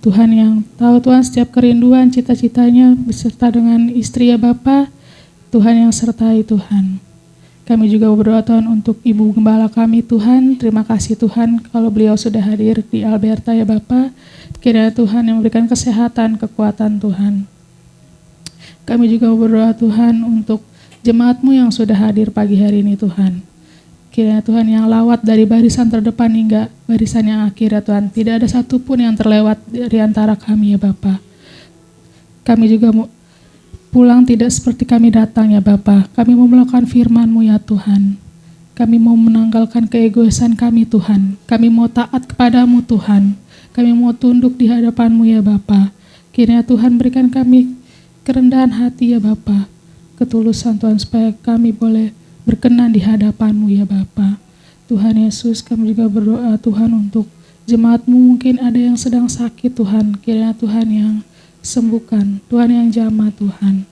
Speaker 1: Tuhan yang tahu Tuhan setiap kerinduan, cita-citanya beserta dengan istri ya Bapa. Tuhan yang sertai Tuhan. Kami juga berdoa Tuhan untuk Ibu Gembala kami Tuhan. Terima kasih Tuhan kalau beliau sudah hadir di Alberta ya Bapa. Kiranya Tuhan yang memberikan kesehatan, kekuatan Tuhan. Kami juga berdoa Tuhan untuk jemaat-Mu yang sudah hadir pagi hari ini Tuhan. Kiranya Tuhan yang lawat dari barisan terdepan hingga barisan yang akhir ya Tuhan. Tidak ada satupun yang terlewat dari antara kami ya Bapa. Kami juga pulang tidak seperti kami datang ya Bapa. Kami mau melakukan firman-Mu ya Tuhan. Kami mau menanggalkan keegoisan kami Tuhan. Kami mau taat kepadamu Tuhan. Kami mau tunduk di hadapan-Mu ya Bapa. Kiranya Tuhan berikan kami kerendahan hati ya Bapa. Ketulusan Tuhan supaya kami boleh berkenan di hadapan-Mu ya Bapa. Tuhan Yesus, kami juga berdoa Tuhan untuk jemaat-Mu mungkin ada yang sedang sakit Tuhan. Kiranya Tuhan yang sembuhkan, Tuhan yang jamah Tuhan.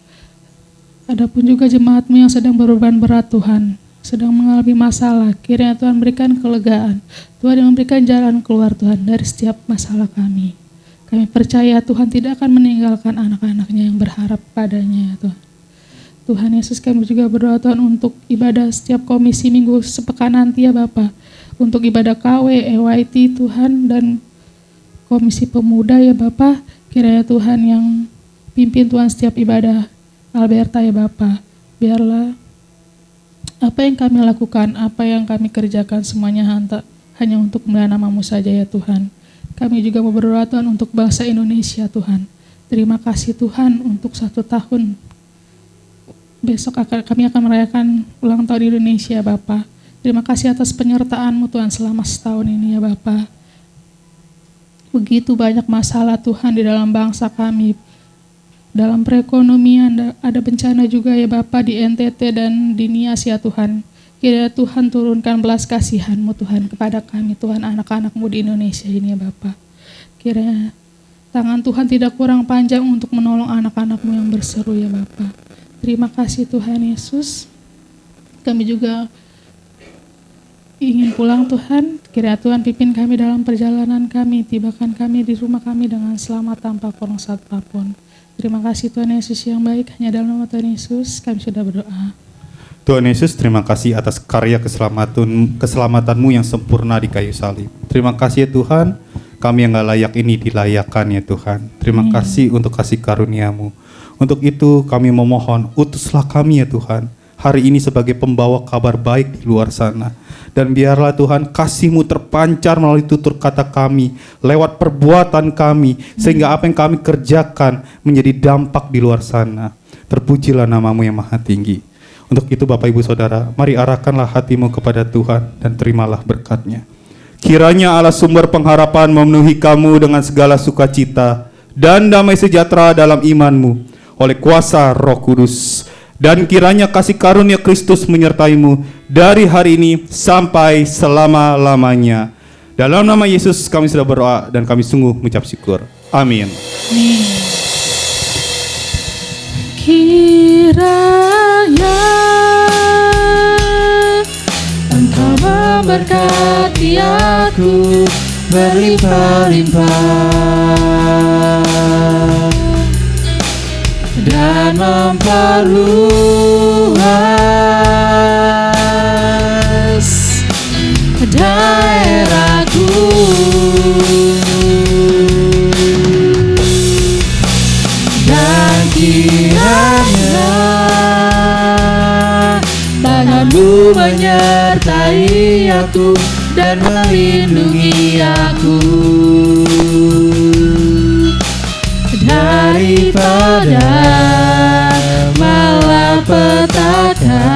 Speaker 1: Adapun juga jemaat-Mu yang sedang berbeban berat Tuhan, sedang mengalami masalah, kiranya Tuhan berikan kelegaan. Tuhan yang memberikan jalan keluar Tuhan dari setiap masalah kami. Kami percaya Tuhan tidak akan meninggalkan anak-anak-Nya yang berharap padanya Tuhan. Tuhan Yesus, kami juga berdoa Tuhan untuk ibadah setiap komisi minggu sepekan nanti ya Bapa. Untuk ibadah KW, EYT Tuhan dan komisi pemuda ya Bapa. Kiranya Tuhan yang pimpin Tuhan setiap ibadah Alberta ya Bapa. Biarlah apa yang kami lakukan, apa yang kami kerjakan semuanya hanya untuk kemuliaan nama-Mu saja ya Tuhan. Kami juga mau berdoa Tuhan untuk bangsa Indonesia Tuhan. Terima kasih Tuhan untuk 1 tahun. Besok kami akan merayakan ulang tahun Indonesia Bapa. Terima kasih atas penyertaan-Mu Tuhan selama setahun ini ya Bapa. Begitu banyak masalah Tuhan di dalam bangsa kami. Dalam perekonomian ada bencana juga ya Bapa di NTT dan di Nias ya Tuhan. Kiranya Tuhan turunkan belas kasihan-Mu Tuhan kepada kami Tuhan, anak-anak-Mu di Indonesia ini ya Bapa. Kiranya tangan Tuhan tidak kurang panjang untuk menolong anak-anak-Mu yang berseru ya Bapa. Terima kasih Tuhan Yesus. Kami juga ingin pulang Tuhan. Kiranya Tuhan pimpin kami dalam perjalanan kami, tibakan kami di rumah kami dengan selamat tanpa kurang satu apapun. Terima kasih Tuhan Yesus yang baik, hanya dalam nama Tuhan Yesus kami sudah berdoa.
Speaker 3: Tuhan Yesus, terima kasih atas karya keselamatanmu yang sempurna di kayu salib. Terima kasih ya Tuhan, kami yang gak layak ini dilayakkan ya Tuhan. Terima kasih untuk kasih karunia-Mu. Untuk itu kami memohon, utuslah kami ya Tuhan, hari ini sebagai pembawa kabar baik di luar sana. Dan biarlah Tuhan kasih-Mu terpancar melalui tutur kata kami, lewat perbuatan kami, sehingga apa yang kami kerjakan menjadi dampak di luar sana. Terpujilah nama-Mu yang maha tinggi. Untuk itu Bapak Ibu Saudara, mari arahkanlah hatimu kepada Tuhan dan terimalah berkat-Nya. Kiranya Allah sumber pengharapan memenuhi kamu dengan segala sukacita dan damai sejahtera dalam imanmu oleh kuasa Roh Kudus. Dan kiranya kasih karunia Kristus menyertaimu dari hari ini sampai selama-lamanya. Dalam nama Yesus kami sudah berdoa dan kami sungguh mengucap syukur. Amin.
Speaker 1: Kiranya Engkau memberkati aku berlimpah-limpah dan memperluas daerahku, dan kiranya tangan-Mu menyertai aku dan melindungi aku daripada malapetaka,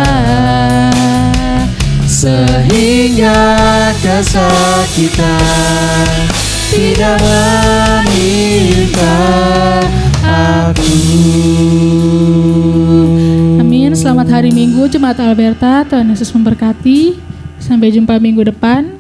Speaker 1: sehingga kesakitan tidak menimpa aku. Amin. Selamat hari Minggu Jemaat Alberta. Tuhan Yesus memberkati. Sampai jumpa minggu depan.